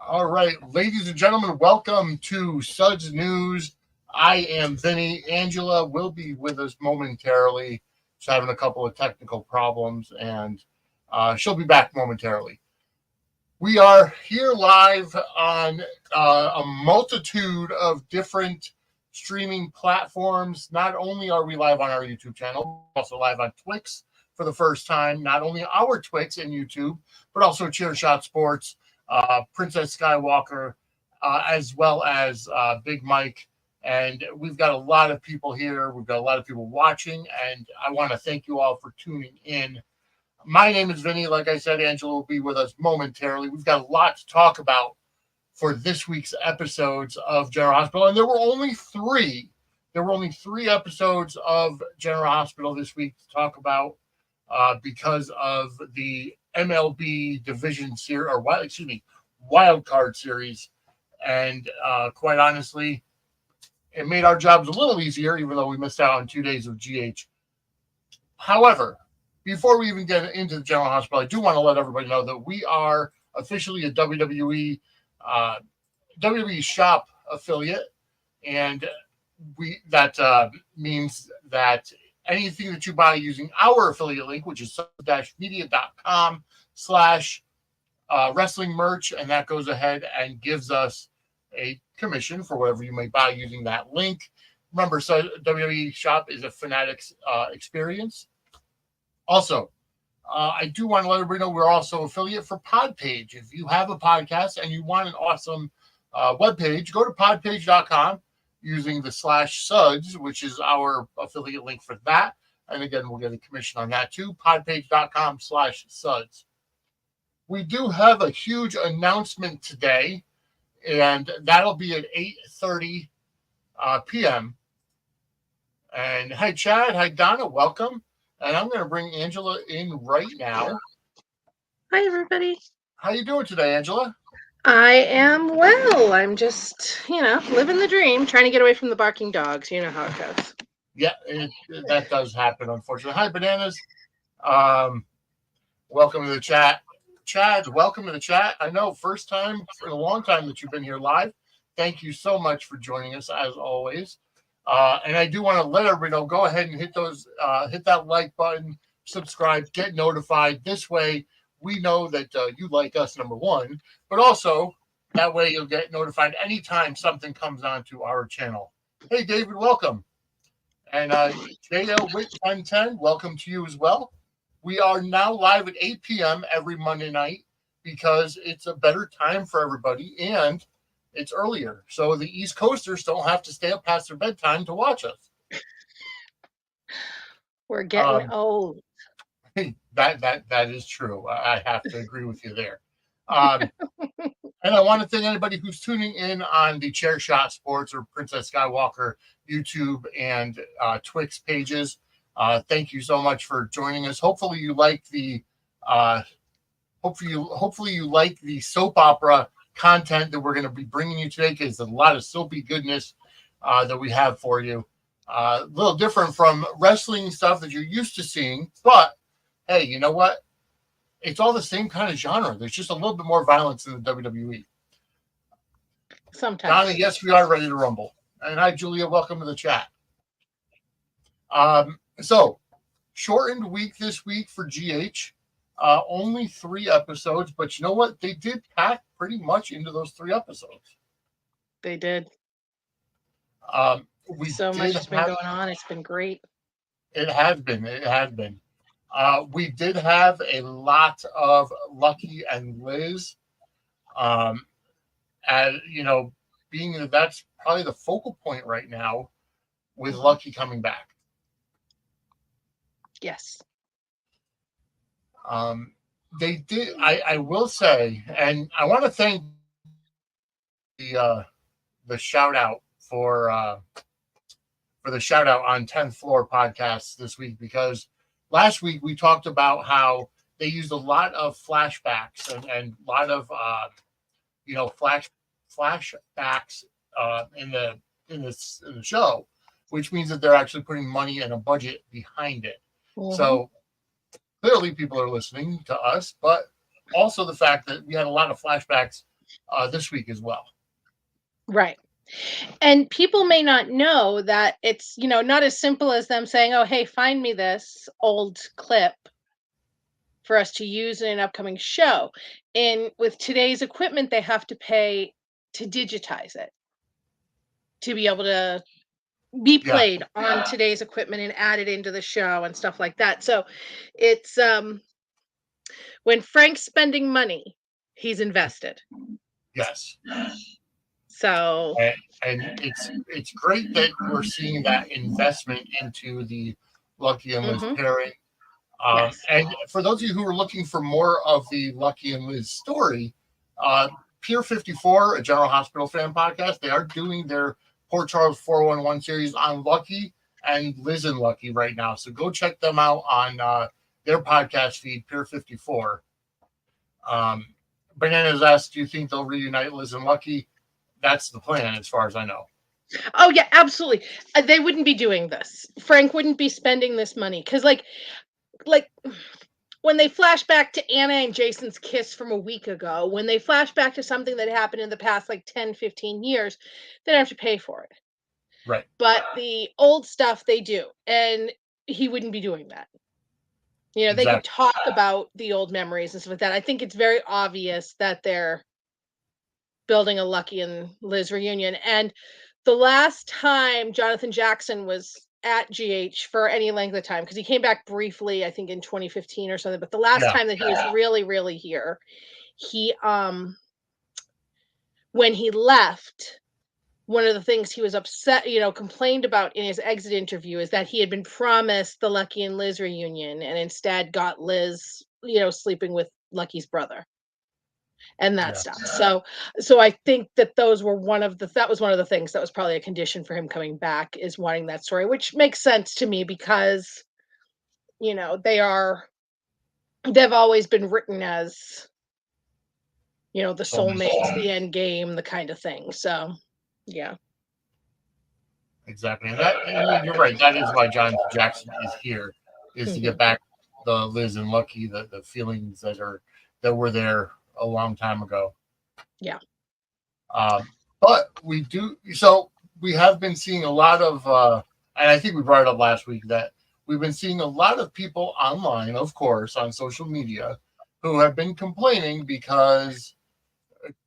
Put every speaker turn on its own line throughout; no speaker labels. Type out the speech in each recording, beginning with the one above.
All right, ladies and gentlemen, welcome to Suds News. I am Vinnie. Angela will be with us momentarily. She's having a couple of technical problems, and she'll be back momentarily. We are here live on a multitude of different streaming platforms. Not only are we live on our YouTube channel, we're also live on Twix for the first time. Not only our Twix and YouTube, but also Chairshot Sports, Princess Skywalker, as well as Big Mike. And we've got a lot of people here. We've got a lot of people watching, and I want to thank you all for tuning in. My name is Vinny. Like I said, Angela will be with us momentarily. We've got a lot to talk about for this week's episodes of General Hospital, and there were only three. There were only three episodes of General Hospital this week to talk about because of the MLB Division Series, or Wild Card Series, and quite honestly, it made our jobs a little easier, even though we missed out on 2 days of GH. However, before we even get into the General Hospital, I do want to let everybody know that we are officially a WWE Shop affiliate, and that means that anything that you buy using our affiliate link, which is suds-media.com/wrestling merch, and that goes ahead and gives us a commission for whatever you may buy using that link. Remember, so WWE Shop is a Fanatics experience. Also, I do want to let everybody know we're also affiliate for Podpage. If you have a podcast and you want an awesome webpage, go to podpage.com using the /suds, which is our affiliate link for that. And again, we'll get a commission on that too. Podpage.com/suds. We do have a huge announcement today, and that'll be at 8:30 p.m. And hi, Chad. Hi, Donna. Welcome. And I'm going to bring Angela in right now.
Hi, everybody.
How you doing today, Angela?
I am well. I'm just, living the dream, trying to get away from the barking dogs. You know how it goes.
Yeah, that does happen, unfortunately. Hi, Bananas. Welcome to the chat. Chad, welcome to the chat. I know, first time in a long time that you've been here live. Thank you so much for joining us, as always. And I do want to let everybody know, go ahead and hit that like button, subscribe, get notified. This way, we know that you like us, number one, but also that way you'll get notified anytime something comes onto our channel. Hey, David, welcome. And JL Witt 1010, welcome to you as well. We are now live at 8 p.m. every Monday night because it's a better time for everybody, and it's earlier, so the East Coasters don't have to stay up past their bedtime to watch us.
We're getting old.
That is true. I have to agree with you there. And I want to thank anybody who's tuning in on the Chairshot Sports or Princess Skywalker YouTube and Twix pages. Thank you so much for joining us. Hopefully you like the hopefully you like the soap opera content that we're going to be bringing you today, because there's a lot of soapy goodness that we have for you. A little different from wrestling stuff that you're used to seeing, but hey, you know what? It's all the same kind of genre. There's just a little bit more violence in the WWE.
Sometimes.
Donna, yes, we are ready to rumble. And hi, Julia. Welcome to the chat. So, shortened week this week for GH. Only 3 episodes, but you know what? They did pack pretty much into those 3 episodes.
They did. So much has been going on. It's been great.
It has been. We did have a lot of Lucky and Liz. And being that that's probably the focal point right now with Lucky coming back.
Yes.
They did. I will say, and I want to thank the shout out for the shout out on 10th Floor podcast this week, because last week we talked about how they used a lot of flashbacks and a lot of flashbacks in the show, which means that they're actually putting money and a budget behind it. Mm-hmm. So clearly people are listening to us, but also the fact that we had a lot of flashbacks this week as well.
Right. And people may not know that it's, not as simple as them saying, "Oh, hey, find me this old clip for us to use in an upcoming show." And with today's equipment, they have to pay to digitize it to be able to be
Yeah,
played on today's equipment and added into the show and stuff like that. So it's when Frank's spending money, he's invested.
yes.
So
And it's great that we're seeing that investment into the Lucky and Liz
mhm,
pairing.
yes.
And for those of you who are looking for more of the Lucky and Liz story, uh, Pier 54, a General Hospital fan podcast, they are doing their Port Charles 411 series on Lucky and Liz and Lucky right now. So go check them out on their podcast feed, Pier 54. Um, Bananas asked, do you think they'll reunite Liz and Lucky? That's the plan, as far as I know.
Oh yeah, absolutely. They wouldn't be doing this. Frank wouldn't be spending this money because, like when they flash back to Anna and Jason's kiss from a week ago, when they flash back to something that happened in the past like 10, 15 years, they don't have to pay for it.
Right.
But the old stuff they do, and he wouldn't be doing that. They could
Exactly.
talk about the old memories and stuff like that. I think it's very obvious that they're building a Lucky and Liz reunion. And the last time Jonathan Jackson was at GH for any length of time, because he came back briefly, I think in 2015 or something, but the last
Yeah.
time that he was really, really here, he when he left, one of the things he was upset, complained about in his exit interview is that he had been promised the Lucky and Liz reunion and instead got Liz, sleeping with Lucky's brother and that
Yeah.
stuff. So I think that that was one of the things that was probably a condition for him coming back, is wanting that story, which makes sense to me because, you know, they've always been written as, the
Soulmates.
soulmates, the end game, the kind of thing. So, yeah.
Exactly. And you're right. That is why Jonathan Jackson is here, is to get
Mhm.
back the Liz and Lucky, the feelings that were there a long time ago.
Yeah.
But we have been seeing a lot of and I think we brought it up last week that we've been seeing a lot of people online, of course, on social media, who have been complaining because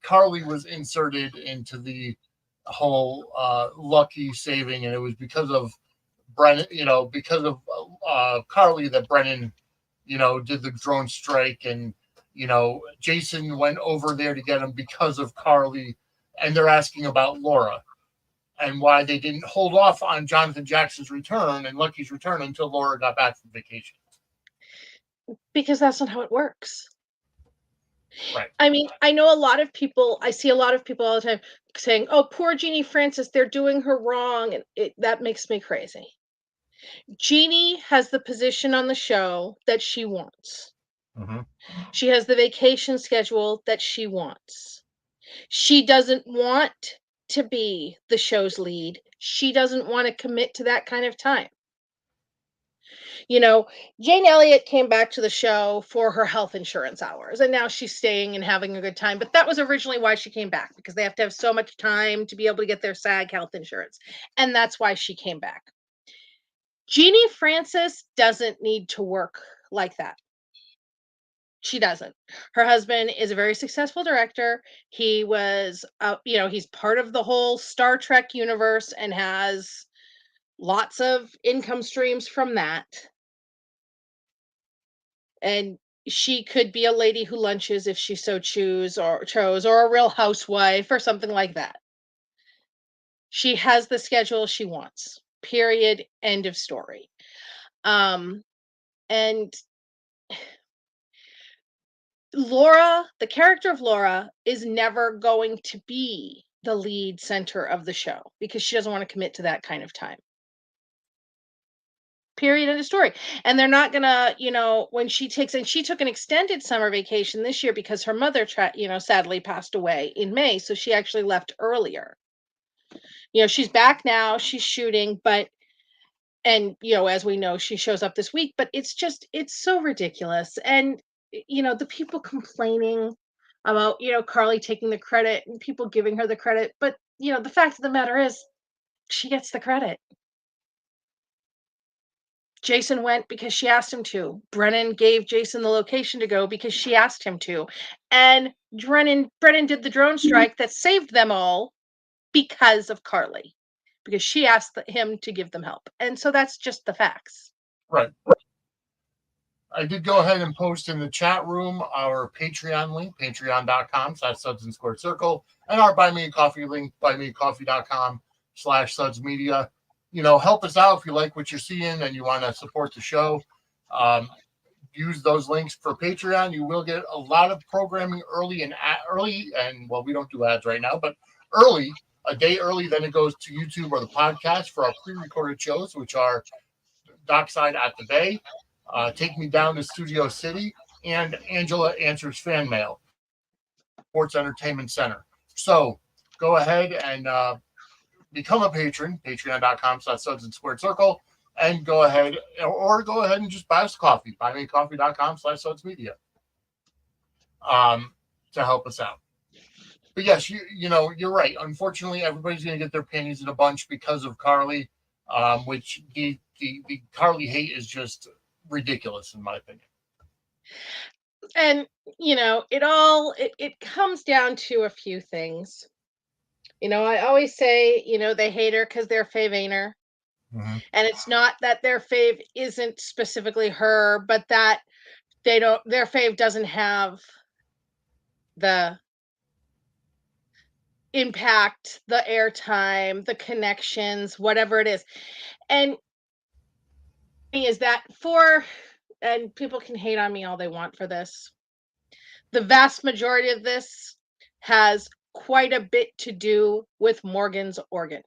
Carly was inserted into the whole Lucky saving, and it was because of Brennan, because of Carly that Brennan, did the drone strike, and Jason went over there to get him because of Carly, and they're asking about Laura and why they didn't hold off on Jonathan Jackson's return and Lucky's return until Laura got back from vacation.
Because that's not how it works.
Right.
I mean, I see a lot of people all the time saying, "Oh, poor Jeannie Francis, they're doing her wrong." And that makes me crazy. Jeannie has the position on the show that she wants.
Mm-hmm.
She has the vacation schedule that she wants. She doesn't want to be the show's lead. She doesn't want to commit to that kind of time. You know, Jane Elliott came back to the show for her health insurance hours, and now she's staying and having a good time. But that was originally why she came back, because they have to have so much time to be able to get their SAG health insurance. And that's why she came back. Jeannie Francis doesn't need to work like that. She doesn't. Her husband is a very successful director. He was, he's part of the whole Star Trek universe and has lots of income streams from that. And she could be a lady who lunches if she so chose, or a real housewife or something like that. She has the schedule she wants. Period. End of story. Um, and Laura, the character of Laura, is never going to be the lead center of the show because she doesn't want to commit to that kind of time. Period. End of story. And they're not gonna, when she took an extended summer vacation this year because her mother, sadly passed away in May. So she actually left earlier. She's back now. She's shooting, and as we know, she shows up this week. But it's so ridiculous. And the people complaining about, Carly taking the credit and people giving her the credit. But, the fact of the matter is, she gets the credit. Jason went because she asked him to. Brennan gave Jason the location to go because she asked him to. And Brennan did the drone strike that saved them all because of Carly, because she asked him to give them help. And so that's just the facts.
Right. I did go ahead and post in the chat room our Patreon link, patreon.com/Suds and Squared Circle, and our Buy Me a Coffee link, buymeacoffee.com/Suds Media. Help us out if you like what you're seeing and you want to support the show. Use those links for Patreon. You will get a lot of programming early, and well, we don't do ads right now, but a day early, then it goes to YouTube or the podcast for our pre-recorded shows, which are Dockside at the Bay, Take Me Down to Studio City, and Angela Answers Fan Mail, Sports Entertainment Center. So go ahead and become a patron, patreon.com/Suds and Squared Circle, and go ahead and just buy us coffee, buymeacoffee.com/Suds Media, to help us out. But yes, you're right. Unfortunately, everybody's going to get their panties in a bunch because of Carly, which the Carly hate is just ridiculous in my opinion.
And it comes down to a few things. I always say, they hate her because their fave ain't her.
Mm-hmm.
And it's not that their fave isn't specifically her, but that their fave doesn't have the impact, the airtime, the connections, whatever it is. And is that and people can hate on me all they want for this. The vast majority of this has quite a bit to do with Morgan's organ.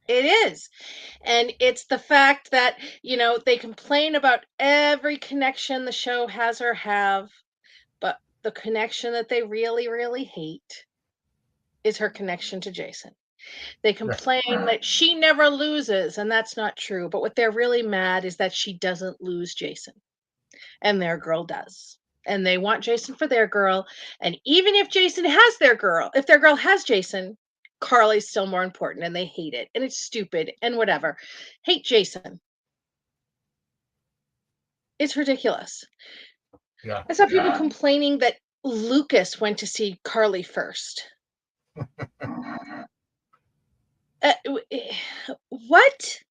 It is. And it's the fact that, they complain about every connection the show has or have, but the connection that they really, really hate is her connection to Jason. They complain that she never loses, and that's not true. But what they're really mad is that she doesn't lose Jason, and their girl does. And they want Jason for their girl. And even if Jason has their girl, if their girl has Jason, Carly's still more important, and they hate it. And it's stupid and whatever. Hate Jason. It's ridiculous.
Yeah.
I saw people complaining that Lucas went to see Carly first. What?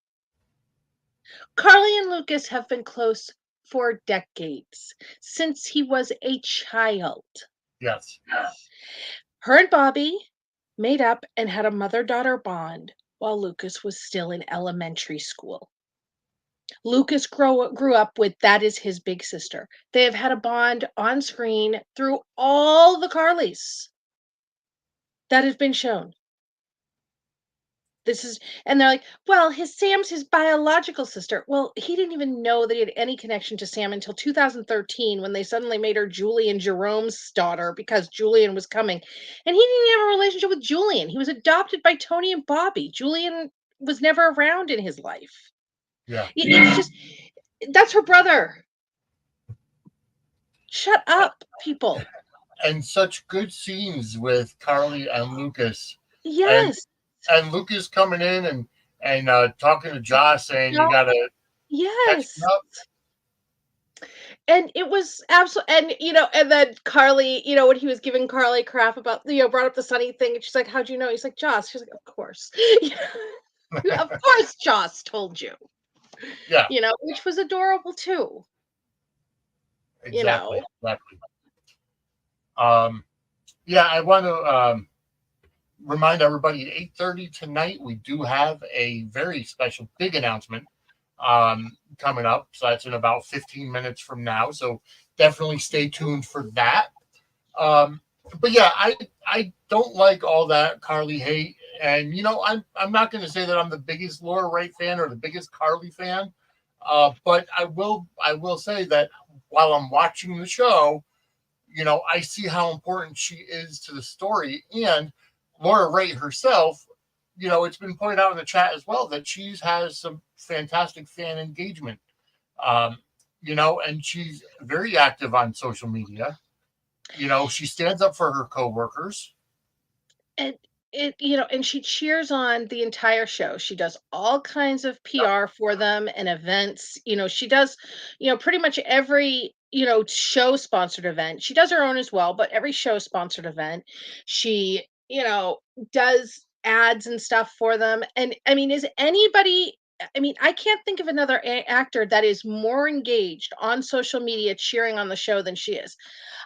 Carly and Lucas have been close for decades, since he was a child.
Yes.
Her and Bobby made up and had a mother-daughter bond while Lucas was still in elementary school. Lucas grew up with that is his big sister. They have had a bond on screen through all the Carlys that has been shown. And they're like, well, Sam's his biological sister. Well, he didn't even know that he had any connection to Sam until 2013 when they suddenly made her Julian Jerome's daughter because Julian was coming. And he didn't even have a relationship with Julian. He was adopted by Tony and Bobby. Julian was never around in his life.
Yeah.
It's just, that's her brother. Shut up, people.
And such good scenes with Carly and Lucas.
Yes.
And Lucas coming in and talking to Josh saying you gotta catch him up.
And it was absolutely, and then Carly, when he was giving Carly crap about, brought up the Sunny thing, and she's like, how'd you know? He's like, Joss. She's like, of course. Of course Joss told you.
Yeah.
Which was adorable too.
Exactly. Exactly. Yeah, I want to remind everybody at 8:30 tonight, we do have a very special big announcement coming up. So that's in about 15 minutes from now. So definitely stay tuned for that. But yeah, I don't like all that Carly hate. And, I'm not going to say that I'm the biggest Laura Wright fan or the biggest Carly fan. But I will say that while I'm watching the show, I see how important she is to the story. And Laura Wright herself, it's been pointed out in the chat as well that she has some fantastic fan engagement. and she's very active on social media. She stands up for her coworkers.
And and she cheers on the entire show. She does all kinds of
Yeah.
PR for them and events. She does, pretty much every, show sponsored event. She does her own as well, but every show sponsored event, she, does ads and stuff for them. And I mean, is anybody I mean, I can't think of another actor that is more engaged on social media cheering on the show than she is.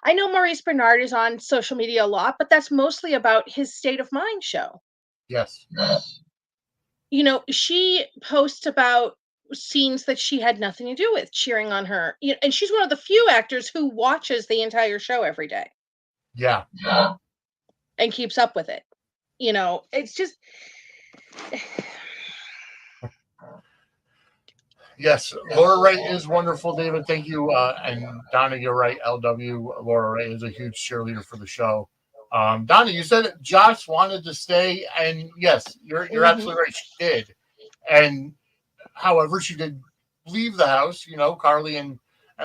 I know Maurice Bernard is on social media a lot, but that's mostly about his State of Mind show.
Yes.
She posts about scenes that she had nothing to do with, cheering on her. And she's one of the few actors who watches the entire show every day
Yeah.
and keeps up with it. It's just
Yes, Laura Ray is wonderful, David. Thank you. And Donna, you're right. LW Laura Ray is a huge cheerleader for the show. Donna, you said Josh wanted to stay, and yes, you're
Mhm.
absolutely right. She did, and however, she did leave the house. Carly and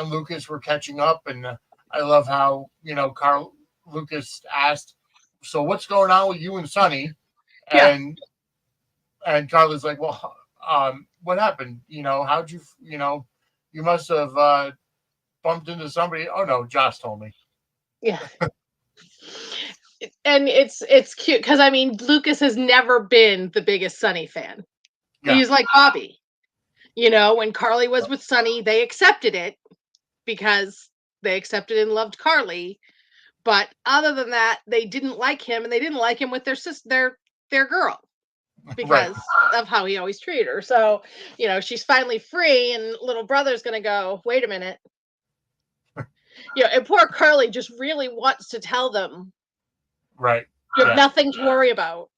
Lucas were catching up, and I love how Carl Lucas asked, "So what's going on with you and Sonny?"
Yeah.
And Carly's like, "Well, what happened? How'd you must have bumped into somebody." Oh no, Josh told me.
Yeah. And it's cute because I mean Lucas has never been the biggest Sunny fan.
Yeah,
He's like Bobby. When Carly was with Sunny, they accepted it because they accepted and loved Carly. But other than that, they didn't like him, and they didn't like him with their sister, their girl,
right,
because of how he always treated her. So, she's finally free, and little brother's gonna go, wait a minute. And poor Carly just really wants to tell them
right.
you have
Yeah,
nothing to worry about.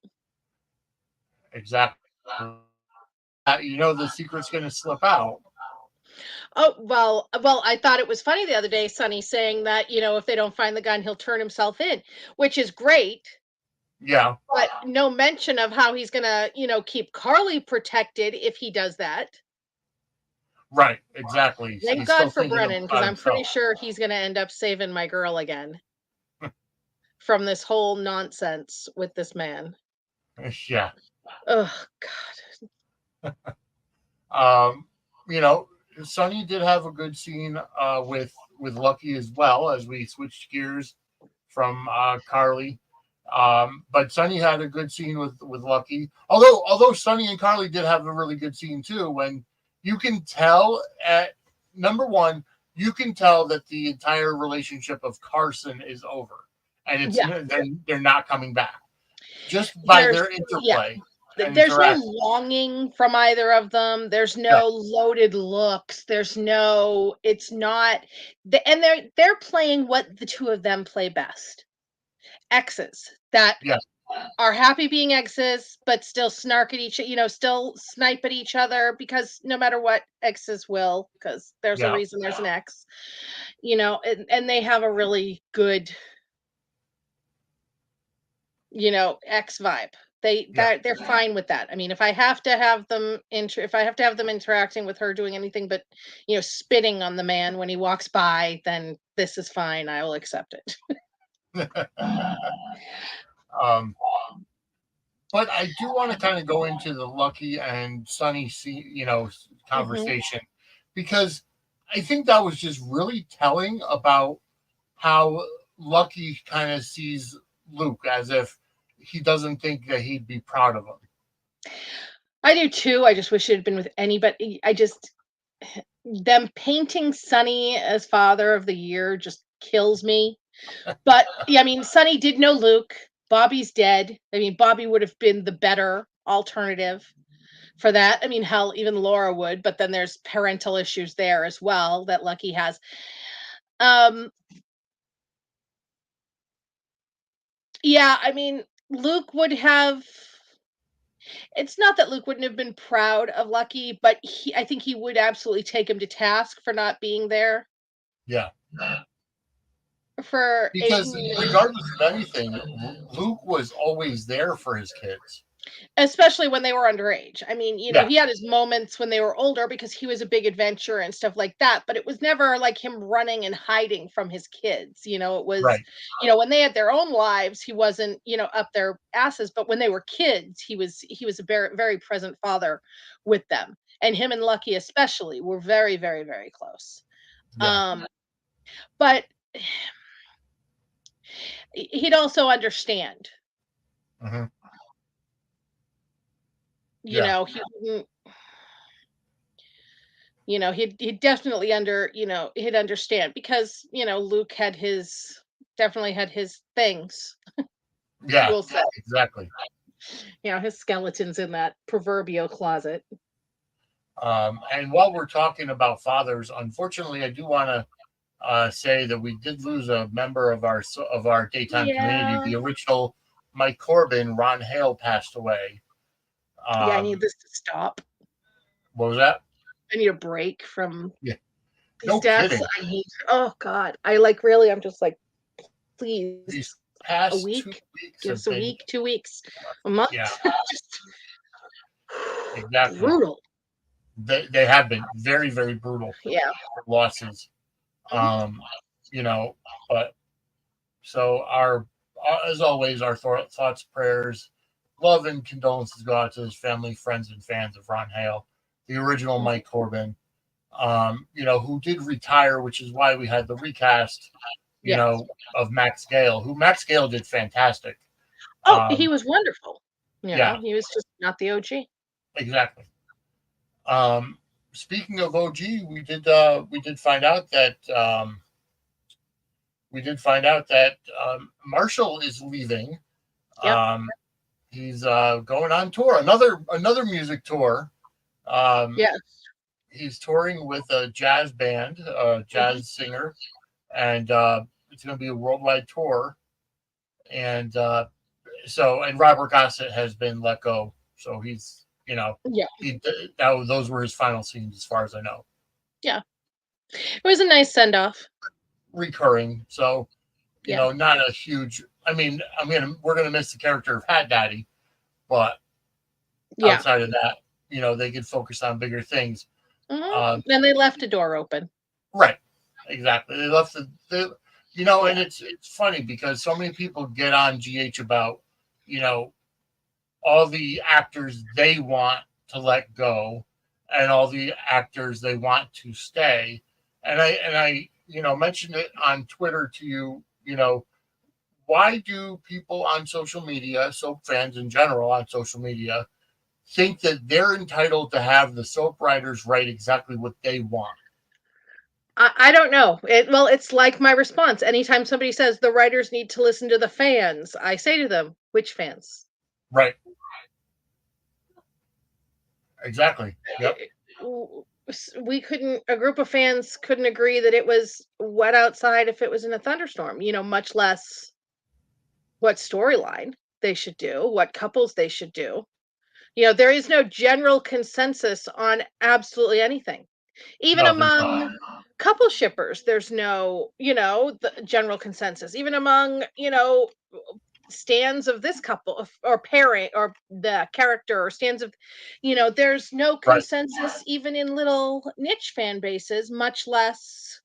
exactly. The secret's going to slip out.
Oh, well, I thought it was funny the other day, Sonny saying that, if they don't find the gun, he'll turn himself in, which is great,
Yeah,
but no mention of how he's gonna, keep Carly protected if he does that.
right. Exactly.
Thank
He's still
God for
thinking
Brennan, because
about
I'm pretty
himself.
sure he's gonna end up saving my girl again from this whole nonsense with this man.
Yeah.
Oh God.
Um, you know, Sonny did have a good scene with Lucky as well as we switched gears from Carly. But Sonny had a good scene with Lucky. Although Sonny and Carly did have a really good scene too, when you can tell at number one, you can tell that the entire relationship of Carson is over, and
Yeah,
they're not coming back just by
there's
their
yeah,
interplay and
there's no
interaction.
longing from either of them. There's
Yeah,
no loaded looks. There's no. It's not. And they're playing what the two of them play best. Exes that
yeah,
are happy being exes, but still snark at still snipe at each other, because no matter what, exes will, because there's a
yeah,
reason there's an ex, and they have a really good, ex vibe.
yeah.
They're fine with that. I mean, if I have to have them if I have to have them interacting with her doing anything but, spitting on the man when he walks by, then this is fine. I will accept it.
um, but I do want to kind of go into the Lucky and Sunny,
Hmm.
conversation because I think that was just really telling about how Lucky kind of sees Luke as if he doesn't think that he'd be proud of him.
I do too. I just wish it had been with anybody. I just them painting Sonny as father of the year just kills me. But yeah, I mean, Sonny did know Luke. Bobby's dead. I mean, Bobby would have been the better alternative for that. I mean, hell, even Laura would, but then there's parental issues there as well that Lucky has. Um, yeah, I mean, Luke would have. It's not that Luke wouldn't have been proud of Lucky, but I think he would absolutely take him to task for not being there
Yeah,
for
because regardless of anything, Luke was always there for his kids.
Especially when they were underage. I mean,
Yeah,
he had his moments when they were older because he was a big adventurer and stuff like that, but it was never like him running and hiding from his kids. It was,
right.
when they had their own lives, he wasn't, up their asses, but when they were kids, he was a very very present father with them. And him and Lucky especially were very very very close.
Yeah.
But he'd also understand.
Hmm. Yeah.
He wouldn't. He'd definitely he'd understand because, Luke definitely had his things,
Yeah.
we'll say.
Exactly.
His skeletons in that proverbial closet.
And while we're talking about fathers, unfortunately, I do want to say that we did lose a member of our daytime community.
Yeah.
The original Mike Corbin, Ron Hale, passed away.
Yeah, I
Um,
need this to stop.
what was that?
I need a break from
Yeah.
these
No
deaths.
kidding.
Oh God. I'm just like,
These
please, a
past two
week?
weeks
Give
have
us a
been,
week, 2 weeks, a month.
yeah,
Just
exactly.
brutal.
They have been very, very brutal
Yeah.
losses.
Mhm.
Um, you know, but so as always, our thoughts, prayers, love, and condolences go out to his family, friends, and fans of Ron Hale, the original
Mhm.
Mike Corbin. Who did retire, which is why we had the recast, you
Yes.
know, of Max Gale, who Max Gale did fantastic.
Oh, he
Um,
was wonderful.
yeah,
He was just not the OG.
exactly. Um, Speaking of OG, we did find out that Marshall is leaving.
Yep.
Um, he's going on tour, another music tour. Um,
Yes.
he's touring with a jazz band, a
Mhm.
jazz singer, and it's going to be a worldwide tour. And and Robert Gossett has been let go, so he's
Yeah.
those were his final scenes, as far as I know.
Yeah. It was a nice send off.
Recurring, so
Yeah.
not a huge. I mean, we're gonna miss the character of Hat Daddy, but
Yeah.
outside of that, they could focus on bigger things.
And they left a door open.
Right, exactly. They left
Yeah.
and it's funny because so many people get on GH about you know all the actors they want to let go and all the actors they want to stay. And I mentioned it on Twitter to you. Why do people on social media, soap fans in general on social media, think that they're entitled to have the soap writers write exactly what they want?
I don't know. It's like my response. Anytime somebody says the writers need to listen to the fans, I say to them, which fans?
Right. Exactly. Yep.
We couldn't, a group of fans couldn't agree that it was wet outside if it was in a thunderstorm, much less what storyline they should do, what couples they should do. There is no general consensus on absolutely anything. Even
No, there's not.
among couple shippers, there's no, the general consensus. Even among, stands of this couple or parent or the character or stands of, there's no
Right.
consensus even in little niche fan bases, much less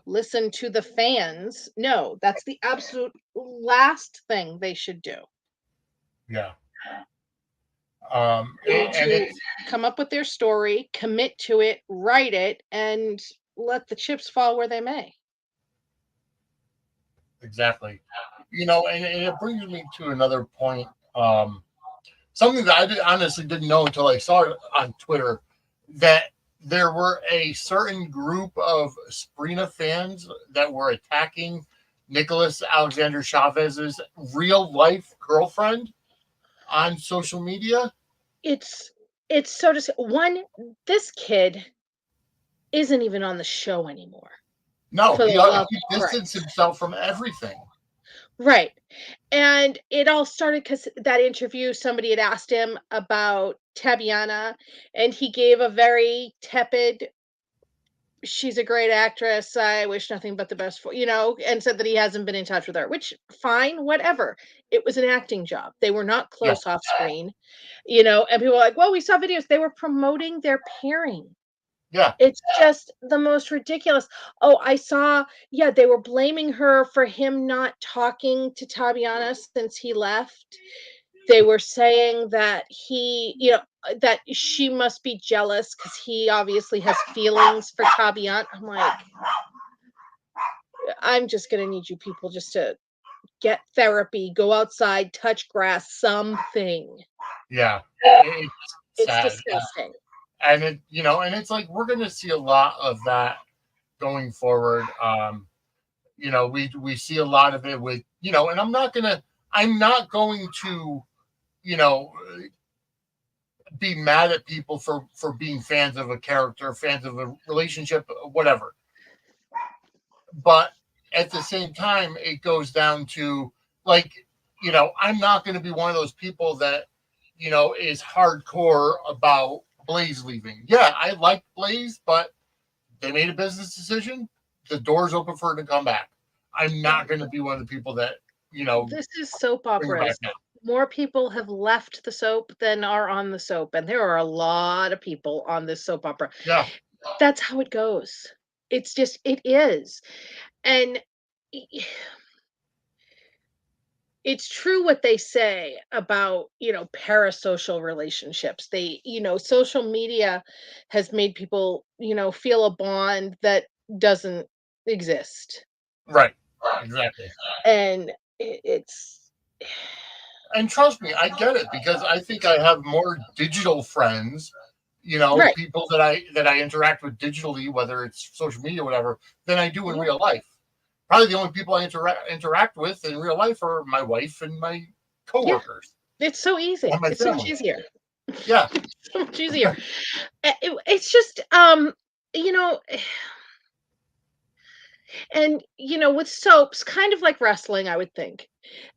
listen to the fans. No, that's the absolute last thing they should do.
Yeah.
They need
And
to
it's
come up with their story, commit to it, write it, and let the chips fall where they may.
exactly. And it brings me to another point. Something that honestly didn't know until I saw it on Twitter, that there were a certain group of Sabrina fans that were attacking Nicholas Alexander Chavez's real life girlfriend on social media.
It's it's so one, this kid isn't even on the show anymore.
No,
For the love
he
of
distanced
Christ.
himself from everything.
Right. And it all started because that interview, somebody had asked him about Tabiana, and he gave a very tepid she's a great actress. I wish nothing but the best for, and said that he hasn't been in touch with her, which fine, whatever. It was an acting job. They were not
Yeah.
close off screen, and people were like, well, we saw videos. They were promoting their pairing.
Yeah.
It's just the most ridiculous. Oh, I saw, yeah, they were blaming her for him not talking to Tabiana since he left. They were saying that that she must be jealous because he obviously has feelings for Tabiana. I'm like, I'm just gonna need you people just to get therapy, go outside, touch grass, something.
Yeah. It's
It's
sad.
disgusting.
And and it's like we're gonna see a lot of that going forward. We see a lot of it with, and I'm not going to, you know, be mad at people for being fans of a character, fans of a relationship, whatever. But at the same time, it goes down to, like, I'm not going to be one of those people that, is hardcore about Blaze leaving. Yeah, I like Blaze, but they made a business decision. The door's open for her to come back. I'm not going to be one of the people that,
This is soap
bring her back
operas.
now.
More people have left the soap than are on the soap, and there are a lot of people on this soap opera.
Yeah.
That's how it goes. It is. And i- it's true what they say about, parasocial relationships. Social media has made people, feel a bond that doesn't exist.
Right. Exactly.
And it's
And trust me, I get it, because I think I have more digital friends,
right.
people that I interact with digitally, whether it's social media or whatever, than I do in
Yeah.
real life. Probably the only people I interact with in real life are my wife and my
Yeah.
coworkers
It's so easy.
and my
It's so much
family.
easier.
Yeah.
So much easier. It's just, you know, and with soaps, kind of like wrestling, I would think.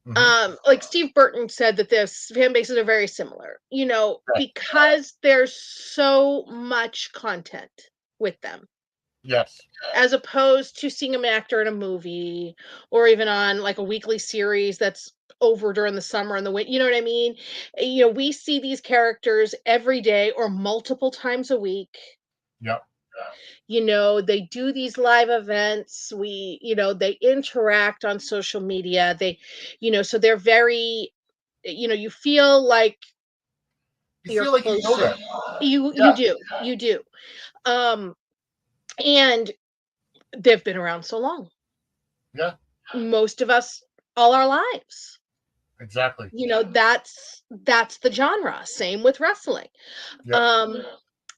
Hmm.
Like Steve Burton said that this fan bases are very similar,
Right.
because there's so much content with them,
Yes.
as opposed to seeing an actor in a movie or even on like a weekly series that's over during the summer and the winter. You know what I mean? We see these characters every day or multiple times a week.
Yep.
They do these live events. They interact on social media. So they're very, you feel like
You
you're
feel like you know
closer.
them.
You
Yeah.
do. You do. Um, and they've been around so long.
Yeah.
Most of us all our lives.
Exactly.
That's the genre. Same with wrestling.
Yep.
Um,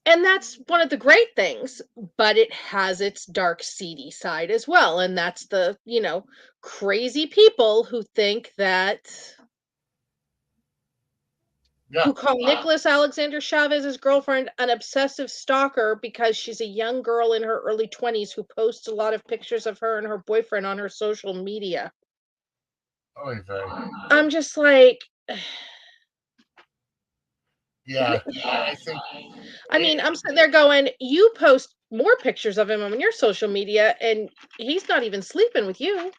and that's one of the great things, but it has its dark, seedy side as well. And that's the, crazy people who think that
Yeah.
who call Nicholas Alexander Chavez's girlfriend an obsessive stalker because she's a young girl in her early 20s who posts a lot of pictures of her and her boyfriend on her social media.
Oh, very.
I'm just like,
Yeah. I think
I mean, I'm sitting there going, you post more pictures of him on your social media, and he's not even sleeping with you.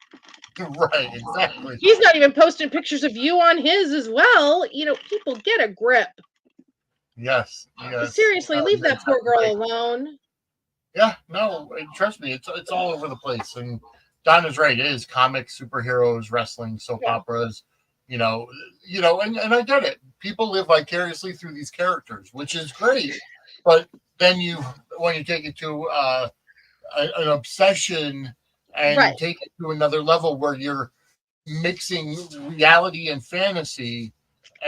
right. Exactly.
He's not even posting pictures of you on his as well. People get a grip.
Yes. Yes.
Seriously, leave
You're
that poor
exactly
girl
right.
alone.
Yeah, no, trust me, it's all over the place. And Donna's right. It is comics, superheroes, wrestling, soap
Yeah.
operas. And I get it. People live vicariously through these characters, which is great. But then when you take it to an obsession, and you
Right.
take it to another level where you're mixing reality and fantasy,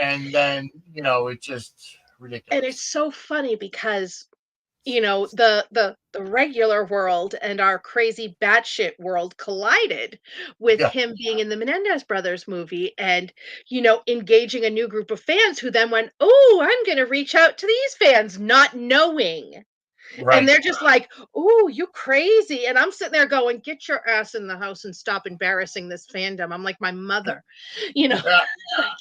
and then it's just
And it's
ridiculous.
so funny because the regular world and our crazy batshit world collided with
Yeah,
him being in the Menendez brothers movie and engaging a new group of fans who then went, oh, I'm gonna reach out to these fans, not knowing. And
right.
they're just like, "Ooh, you crazy." And I'm sitting there going, "Get your ass in the house and stop embarrassing this fandom." I'm like my mother, you know,
Yeah,
like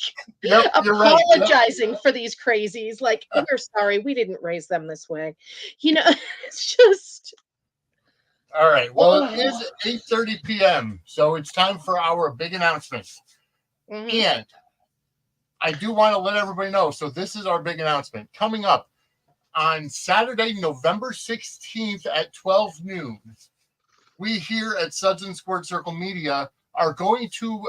yep, you're right. Yep.
apologizing for these crazies. Like, we're sorry, we didn't raise them this way. You know, it's just
All right. Well, it
Oh.
is 8:30 p.m., so it's time for our big announcement.
Hmm.
And I do want to let everybody know. So this is our big announcement coming up on Saturday, November 16th at 12 noon. We here at Suds and Squirt Circle Media are going to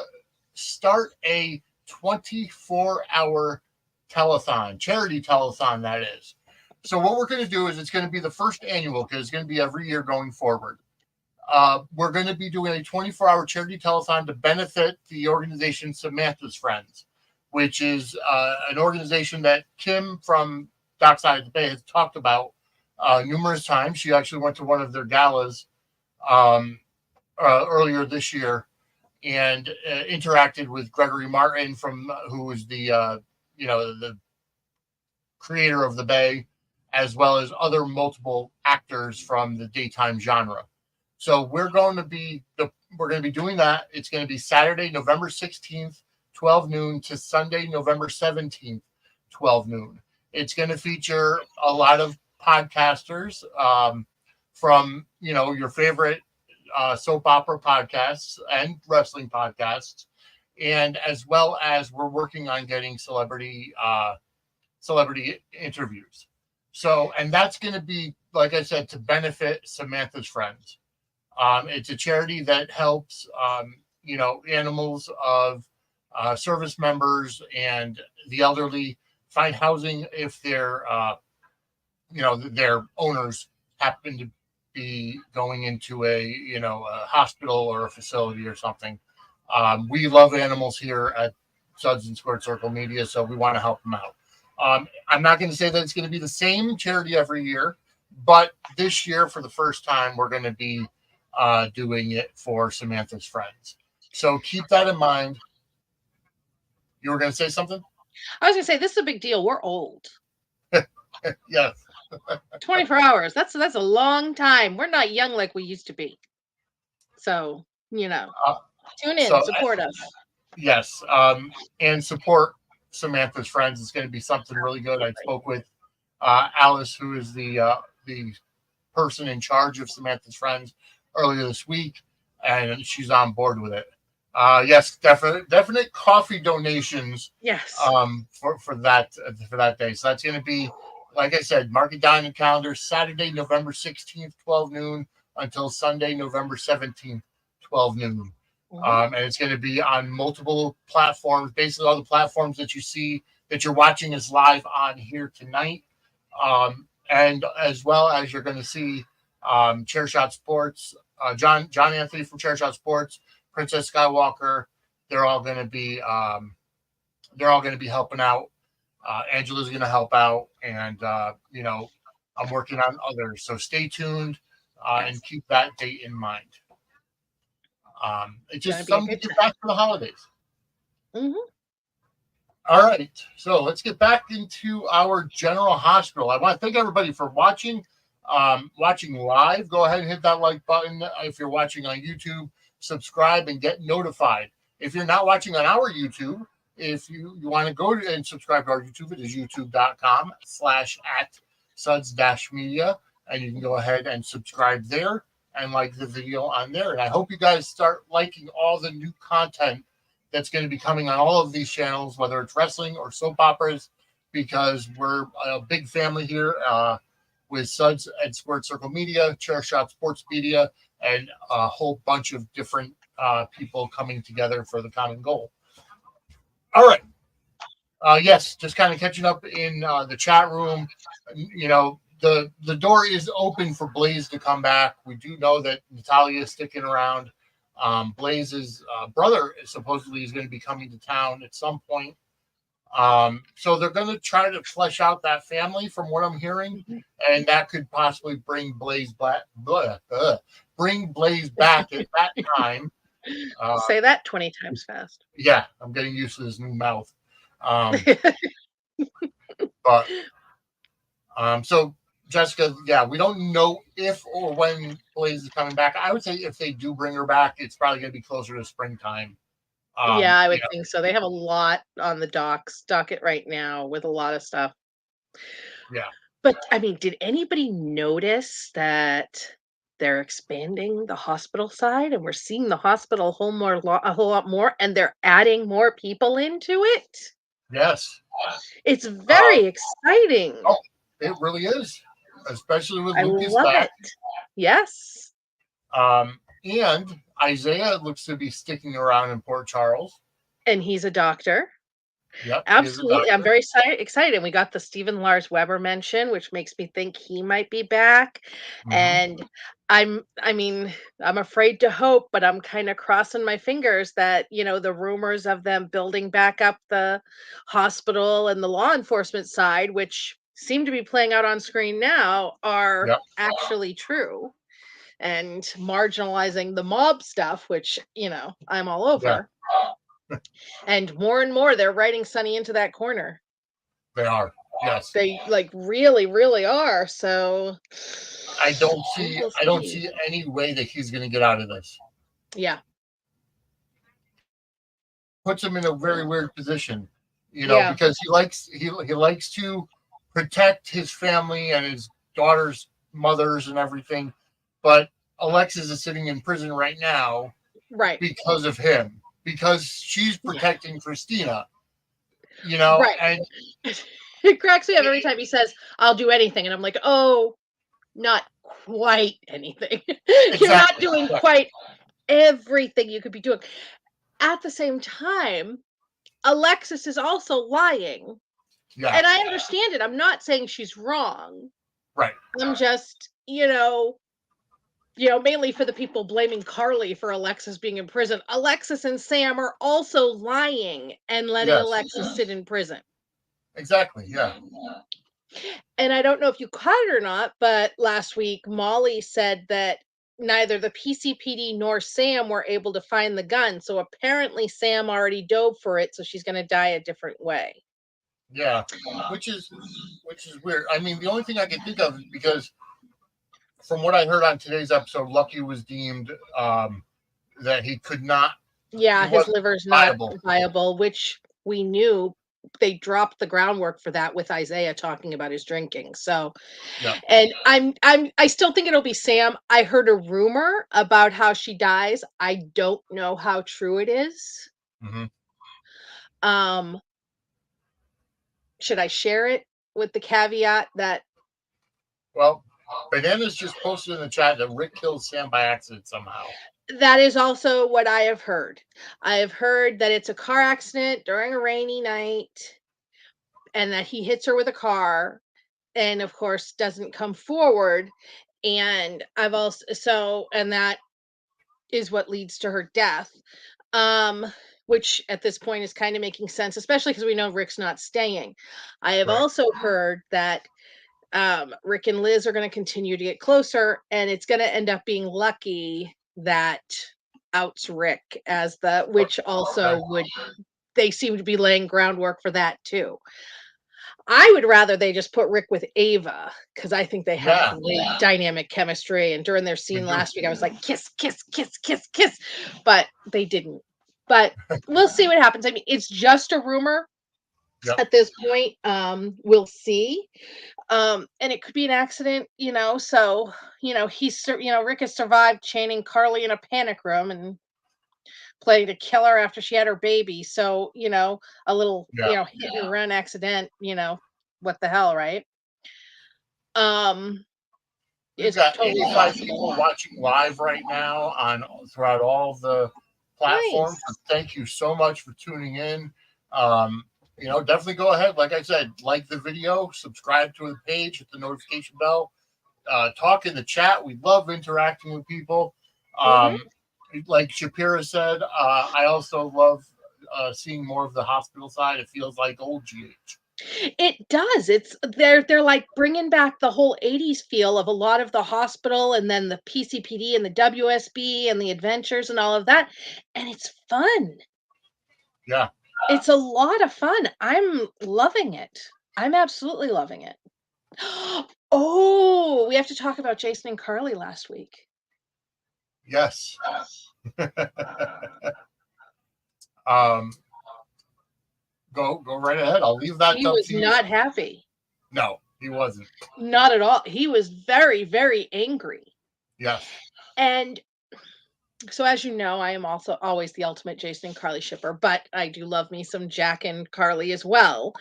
start a 24-hour telethon, charity telethon, that is. So what we're going to do is it's going to be the first annual because it's going to be every year going forward. We're going to be doing a 24-hour charity telethon to benefit the organization Samantha's Friends, which is an organization that Kim from Dockside of the Bay has talked about numerous times. She actually went to one of their galas um, earlier this year and interacted with Gregory Martin from who was the creator of the Bay, as well as other multiple actors from the daytime genre. So we're going to be doing that. It's going to be Saturday, November 16th, 12 noon to Sunday, November 17th, 12 noon. It's going to feature a lot of podcasters from your favorite soap opera podcasts and wrestling podcasts, and as well as we're working on getting celebrity interviews. So, and that's going to be, like I said, to benefit Samantha's Friends. It's a charity that helps, animals of service members and the elderly find housing if their owners happen to be going into a hospital or a facility or something. We love animals here at Suds and Squared Circle Media, so we want to help them out. I'm not going to say that it's going to be the same charity every year, but this year, for the first time, we're going to be doing it for Samantha's Friends. So keep that in mind. You were going to say something?
I was gonna say this is a big deal. We're old.
Yes.
24 hours. That's a long time. We're not young like we used to be. So,
Uh,
tune in,
so
support us.
yes, and support Samantha's Friends. It's going to be something really good. I spoke with Alice, who is the person in charge of Samantha's Friends, earlier this week, and she's on board with it. Yes, definite coffee donations
Yes.
for that day. So that's going to be, like I said, mark it down in your calendar. Saturday, November 16th, 12 noon, until Sunday, November 17th, 12 noon.
Hmm.
And it's going to be on multiple platforms, basically all the platforms that you see that you're watching us live on here tonight. And as well as you're going to see Chair Shot Sports, John Anthony from Chair Shot Sports, Princess Skywalker. They're all going to be helping out. Angela's going to help out, and I'm working on others. So stay tuned and
Yes.
keep that date in mind. It's
It's gonna
just
be a
something to
good
get
time.
back to the holidays.
Hmm.
All right, so let's get back into our general hospital. I want to thank everybody for watching live. Go ahead and hit that like button if you're watching on YouTube. Subscribe and get notified. If you're not watching on our YouTube, if you want to go and subscribe to our YouTube, it is youtube.com/@suds-media, and you can go ahead and subscribe there and like the video on there. And I hope you guys start liking all the new content that's going to be coming on all of these channels, whether it's wrestling or soap operas, because we're a big family here with Suds and Squirt Circle Media, Chair Shot Sports Media, and a whole bunch of different people coming together for the common goal. All right. Yes, just kind of catching up in the chat room. The door is open for Blaze to come back. We do know that Natalia is sticking around. Blaze's brother supposedly is going to be coming to town at some point. So they're going to try to flesh out that family, from what I'm hearing,
Hmm.
and that could possibly bring Blaze back. Bring Blaze back at that time. Uh,
Say that 20 times fast.
yeah, I'm getting used to this new mouth. Um, but so Jessica, yeah, we don't know if or when Blaze is coming back. I would say if they do bring her back, it's probably going to be closer to springtime.
Yeah, I
You
would
know,
think so. They have a lot on the docket right now with a lot of stuff.
yeah.
But I mean, did anybody notice that? they're expanding the hospital side, and we're seeing the hospital a whole lot more, and they're adding more people into it.
Yes.
It's very exciting.
Oh, it really is, especially with
I
Lucas
love
back.
it. Yes.
And Isaiah looks to be sticking around in Port Charles.
And he's a doctor.
Yep, he is a
Absolutely. I'm
doctor.
very excited. We got the Stephen Lars Weber mention, which makes me think he might be back.
Mhm.
And I mean, I'm afraid to hope, but I'm kind of crossing my fingers that, the rumors of them building back up the hospital and the law enforcement side, which seem to be playing out on screen now, are
Yep.
actually true. And marginalizing the mob stuff, which, I'm all
Yeah,
over. And more, they're writing Sonny into that corner.
they are. Yes.
They like really, really are. So
I don't
we
see
will
I don't
see.
see any way that he's going to get out of this.
Yeah.
Puts him in a very weird position,
Yeah.
because he likes to protect his family and his daughter's mothers and everything, but Alexis is sitting in prison right now
Right.
because of him, because she's
Yeah.
protecting Christina,
Right.
and
It cracks me up every time he says, "I'll do anything," and I'm like, "Oh, not quite anything. You're not
exactly.
doing
Yeah.
quite everything you could be doing." At the same time, Alexis is also lying.
Yeah.
And I understand it. I'm not saying she's wrong.
Right.
I'm just, mainly for the people blaming Carly for Alexis being in prison. Alexis and Sam are also lying and letting
Yes.
Alexis sit in prison.
Exactly. Yeah.
And I don't know if you caught it or not, but last week Molly said that neither the PCPD nor Sam were able to find the gun. So apparently Sam already dove for it, so she's going to die a different way.
Yeah. Which is weird. I mean, the only thing I can think of is because from what I heard on today's episode, Lucky was deemed that he could not. He
Yeah, his
wasn't
liver's not
viable.
viable, which we knew. They dropped the groundwork for that with Isaiah talking about his drinking. So,
Yeah.
and I still think it'll be Sam. I heard a rumor about how she dies. I don't know how true it is.
Hmm.
Um, should I share it with the caveat that
Well, Bananas just posted in the chat that Rick killed Sam by accident somehow.
that is also what I have heard. I have heard that it's a car accident during a rainy night and that he hits her with a car and of course doesn't come forward, and that is what leads to her death, um which at this point is kind of making sense, especially because we know Rick's not staying. I have
Right.
also heard that Rick and Liz are going to continue to get closer, and it's going to end up being Lucky that outs Rick as the, which
Okay.
also would, they seem to be laying groundwork for that too. I would rather they just put Rick with Ava because I think they have
Yeah,
great dynamic chemistry. And during their
they
scene
do.
last week, I was like, kiss, kiss, kiss, kiss, kiss. But they didn't. But we'll see what happens. I mean, it's just a rumor
Yep.
at this point. We'll see. And it could be an accident, So, Rick has survived chaining Carly in a panic room and planning to kill her after she had her baby. So, a little,
Yeah.
hit and run accident, what the hell, right? Um,
We've
it's
got
totally
85
possible.
people watching live right now on throughout all the platforms.
Nice.
Thank you so much for tuning in. Definitely go ahead. Like I said, like the video, subscribe to the page, hit the notification bell, talk in the chat. We love interacting with people.
Hmm.
Like Shapira said, I also love seeing more of the hospital side. It feels like old GH.
It does. They're like bringing back the whole 80s feel of a lot of the hospital and then the PCPD and the WSB and the adventures and all of that. And it's fun.
Yeah.
It's a lot of fun. I'm loving it. I'm absolutely loving it. Oh, we have to talk about Jason and Carly last week.
Yes. um, go right ahead. I'll leave that
He
up
was
to you.
not happy.
No, he wasn't.
Not at all. He was very, very angry.
Yes.
And so, as you know, I am also always the ultimate Jason and Carly shipper, but I do love me some Jack and Carly as well.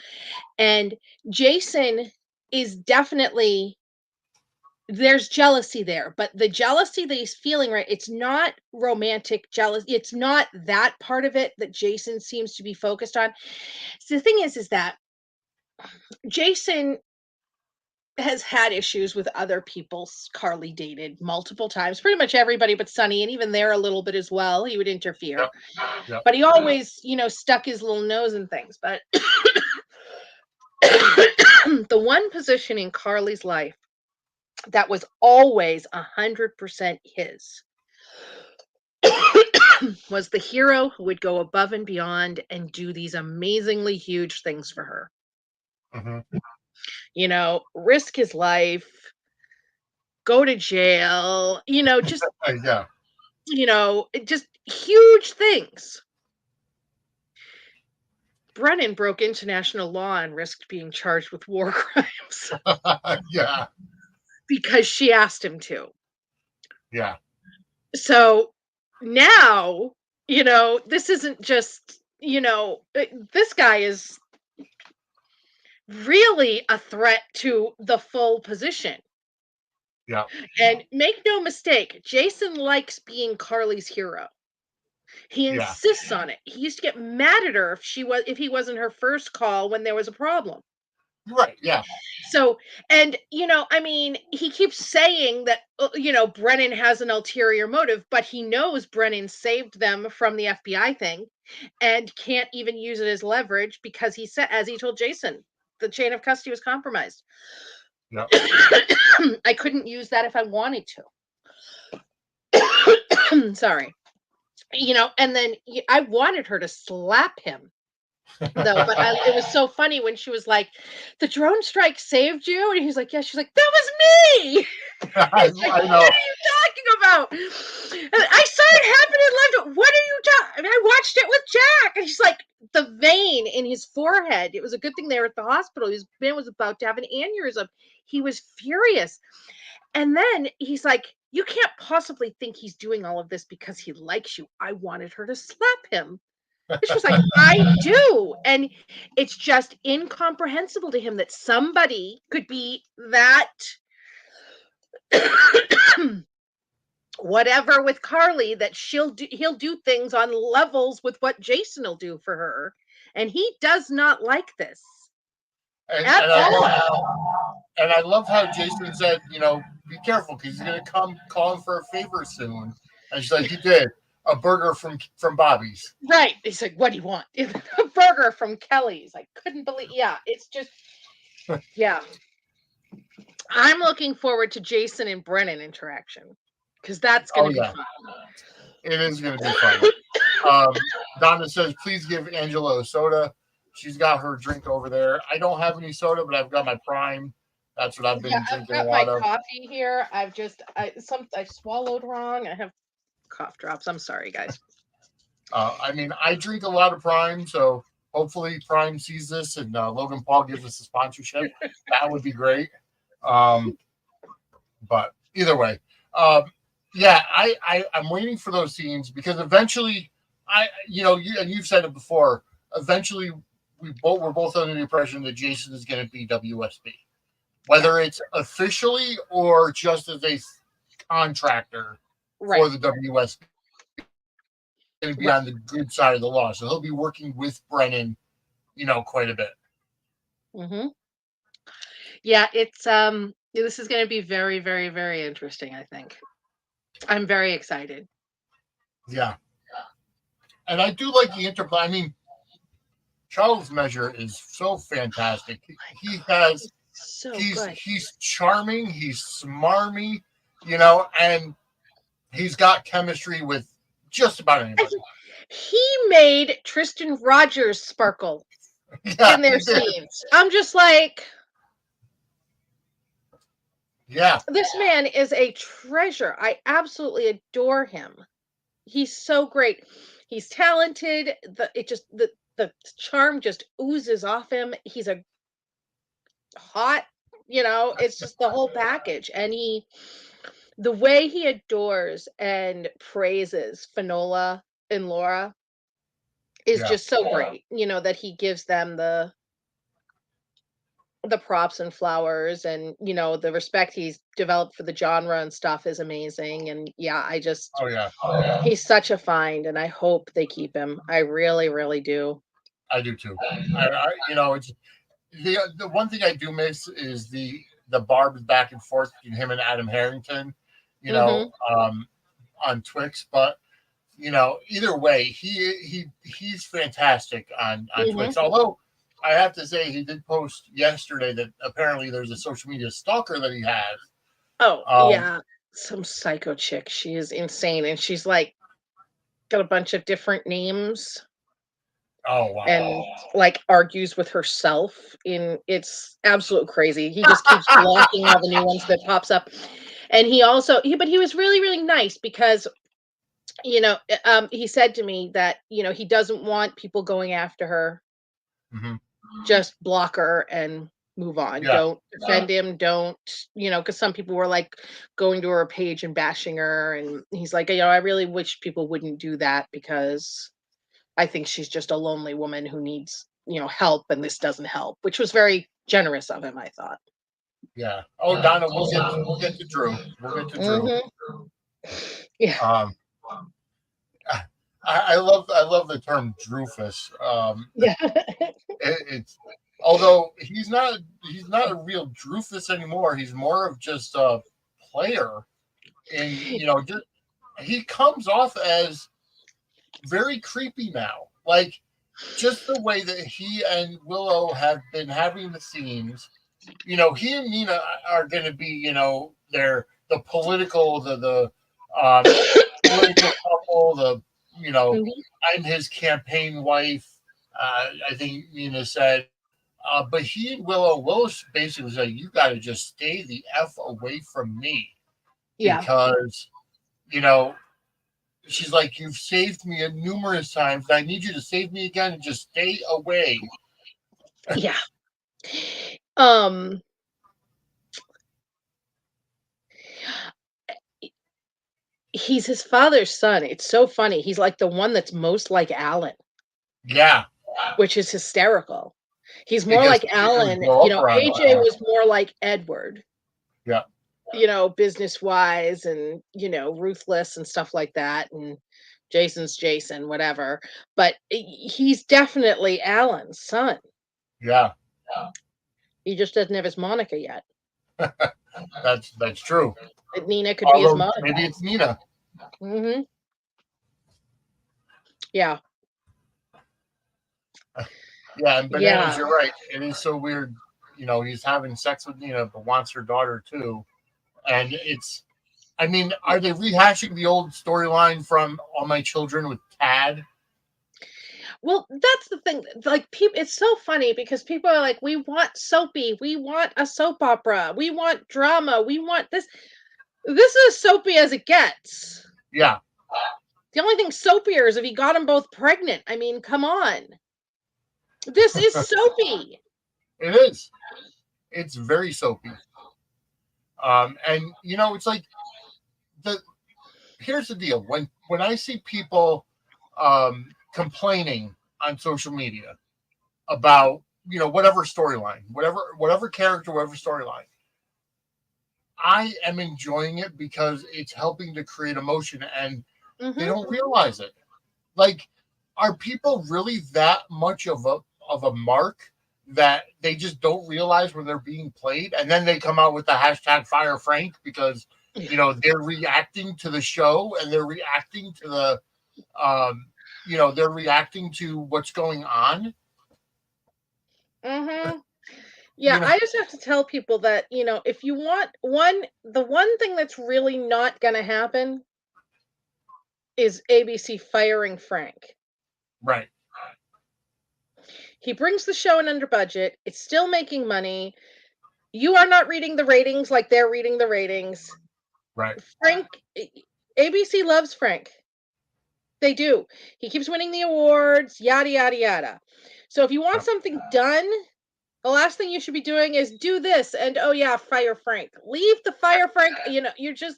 And Jason is definitely, there's jealousy there, but the jealousy that he's feeling, right, it's not romantic jealousy. It's not that part of it that Jason seems to be focused on. So the thing is that Jason has had issues with other people's Carly dated multiple times, pretty much everybody but Sonny, and even there a little bit as well. He would interfere,
Yep. Yep.
but he always, stuck his little nose in things. But the one position in Carly's life that was always 100% his was the hero who would go above and beyond and do these amazingly huge things for her.
Hmm.
Risk his life, go to jail,
Yeah.
just huge things. Brennan broke international law and risked being charged with war crimes
Yeah.
because she asked him to.
Yeah.
So now, this isn't just, this guy is really a threat to the full position.
Yeah.
And make no mistake, Jason likes being Carly's hero. He
Yeah.
insists on it. He used to get mad at her if he wasn't her first call when there was a problem.
Right. Yeah.
So, and he keeps saying that Brennan has an ulterior motive, but he knows Brennan saved them from the FBI thing and can't even use it as leverage because he said, as he told Jason, the chain of custody was compromised.
Yeah.
I couldn't use that if I wanted to. Sorry. And then I wanted her to slap him though, but it was so funny when she was like, "The drone strike saved you," and he's like, "Yeah." She's like, "That was me." He's like,
I
"What
know.
are you talking about?" And I saw it happen and left. What are you talking? I watched it with Jack, and she's like, the vein in his forehead. It was a good thing they were at the hospital. His man was about to have an aneurysm. He was furious, and then he's like, "You can't possibly think he's doing all of this because he likes you." I wanted her to slap him. And she was like, "I do." And it's just incomprehensible to him that somebody could be that whatever with Carly, that he'll do things on levels with what Jason will do for her. And he does not like this
And
at
and I love
all.
and I love how Jason said, be careful because he's gonna come calling for a favor soon. And she's like, "You did a burger from Bobby's."
Right. He's like, "What do you want?" A burger from Kelly's. I couldn't believe. Yeah, it's just, yeah. I'm looking forward to Jason and Brennan interaction because that's going
Oh
to be
yeah,
fun.
it is gonna be fun. Donna says, "Please give Angela a soda." She's got her drink over there. I don't have any soda, but I've got my Prime. That's what I've
Yeah,
been
I've
drinking a
got my
lot of.
coffee here. I swallowed wrong. I have cough drops. I'm sorry, guys.
I mean, I drink a lot of Prime, so hopefully Prime sees this and Logan Paul gives us a sponsorship. That would be great. Um, but either way, um, yeah, I'm waiting for those scenes because eventually, you've said it before. Eventually, we're both under the impression that Jason is going to be WSB,
Yeah,
whether it's officially or just as a contractor for
right,
the WSB. Going to be
right.
on the good side of the law, so he'll be working with Brennan, quite a bit.
Hmm. Yeah, this is going to be very, very, very interesting. I think I'm very excited.
Yeah, and I do like the interplay. I mean, Charles Measure is so fantastic.
My
He
God,
has
he's so
he's
good.
he's charming, he's smarmy, and he's got chemistry with just about
I
anybody.
think he made Tristan Rogers sparkle
Yeah,
in
he
their
did.
scenes. I'm just like,
Yeah,
this man is a treasure. I absolutely adore him. He's so great. He's talented. The charm just oozes off him. He's a hot, it's just the whole package. And The way he adores and praises Finola and Laura is
Yeah.
just so great, that he gives them the props and flowers, and the respect he's developed for the genre and stuff is amazing. And yeah,
Oh yeah.
he's such a find, and I hope they keep him. I really, really do.
I do too. It's the one thing I do miss is the barbs back and forth between him and Adam Harrington, you know,
Mhm.
um, on Twix. But either way, he's fantastic on
Mhm.
Twix. Although I have to say, he did post yesterday that apparently there's a social media stalker that he has.
Oh,
Um,
yeah. Some psycho chick. She is insane, and she's like got a bunch of different names,
oh wow.
and like argues with herself in it's absolute crazy. He just keeps blocking all the new ones that pops up. And but he was really, really nice because he said to me that he doesn't want people going after her.
Hmm.
Just block her and move on.
Yeah,
Don't defend him. Don't, because some people were like going to her page and bashing her. And he's like, I really wish people wouldn't do that because I think she's just a lonely woman who needs, help. And this doesn't help, which was very generous of him, I thought.
yeah. Oh, Donna, we'll get to Drew. We'll get to Drew.
Hmm. Yeah.
Um, I love the term Drufus.
Yeah.
It's although he's not a real Drufus anymore. He's more of just a player, and just he comes off as very creepy now. Like just the way that he and Willow have been having the scenes. He and Nina are going to be, they're the political, the political couple,
Mhm.
I'm his campaign wife. I think Nina said, but he and Willow basically said, you got to just stay the F away from me
Yeah.
because, you know, she's like, you've saved me numerous times. I need you to save me again and just stay away.
Yeah. Um, he's his father's son. It's so funny. He's like the one that's most like Alan,
Yeah,
which is hysterical. He's more
because
like
he didn't
Alan.
grow up around him.
AJ was more like Edward,
Yeah,
business wise and, ruthless and stuff like that. And Jason's Jason, whatever. But he's definitely Alan's son.
yeah,
He just doesn't have his Monica yet.
that's true.
And Nina could be his
Although
Monica.
maybe it's Nina.
Hmm. Yeah.
Yeah, and bananas,
Yeah.
you're right. It is so weird. He's having sex with Nina, but wants her daughter too. And I mean, are they rehashing the old storyline from All My Children with Tad?
Well, that's the thing. Like, people, it's so funny because people are like, we want soapy, we want a soap opera, we want drama, we want this. This is as soapy as it gets.
Yeah,
The only thing soapier is if he got them both pregnant. I mean, come on. This is soapy.
it is. It's very soapy. And it's like the here's the deal. When I see people complaining on social media about whatever storyline, whatever character, whatever storyline, I am enjoying it because it's helping to create emotion, and they
Hmm.
don't realize it. Like, are people really that much of a mark that they just don't realize when they're being played, and then they come out with the hashtag Fire Frank because they're reacting to the show and they're reacting to um, they're reacting to what's going on.
Hmm. Yeah,
You know,
I just have to tell people that, if you want the one thing that's really not going to happen is ABC firing Frank.
right,
He brings the show in under budget. It's still making money. You are not reading the ratings like they're reading the ratings.
right.
Frank, ABC loves Frank. They do. He keeps winning the awards, yada, yada, yada. So if you want
Yep.
something done, the last thing you should be doing is do this and, oh, yeah, fire Frank. Leave the fire Frank. You're just.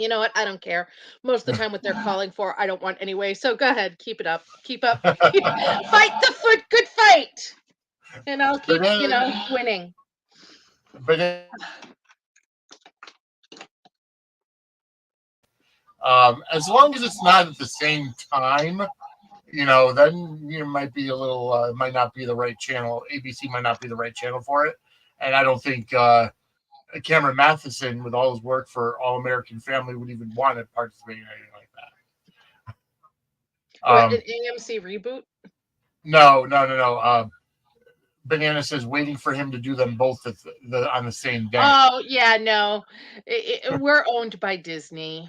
You know what? I don't care. Most of the time, what they're calling for, I don't want anyway. So go ahead, keep it up. Keep up. Fight the good fight. And I'll
But
keep,
then,
winning.
but then, as long as it's not at the same time, then might be a little, might not be the right channel. ABC might not be the right channel for it. And I don't think Cameron Matheson, with all his work for All American Family, would even want to participate in anything like that.
What, an AMC reboot?
No. Banana says waiting for him to do them both on the same day.
Oh, yeah, no. We're owned by Disney.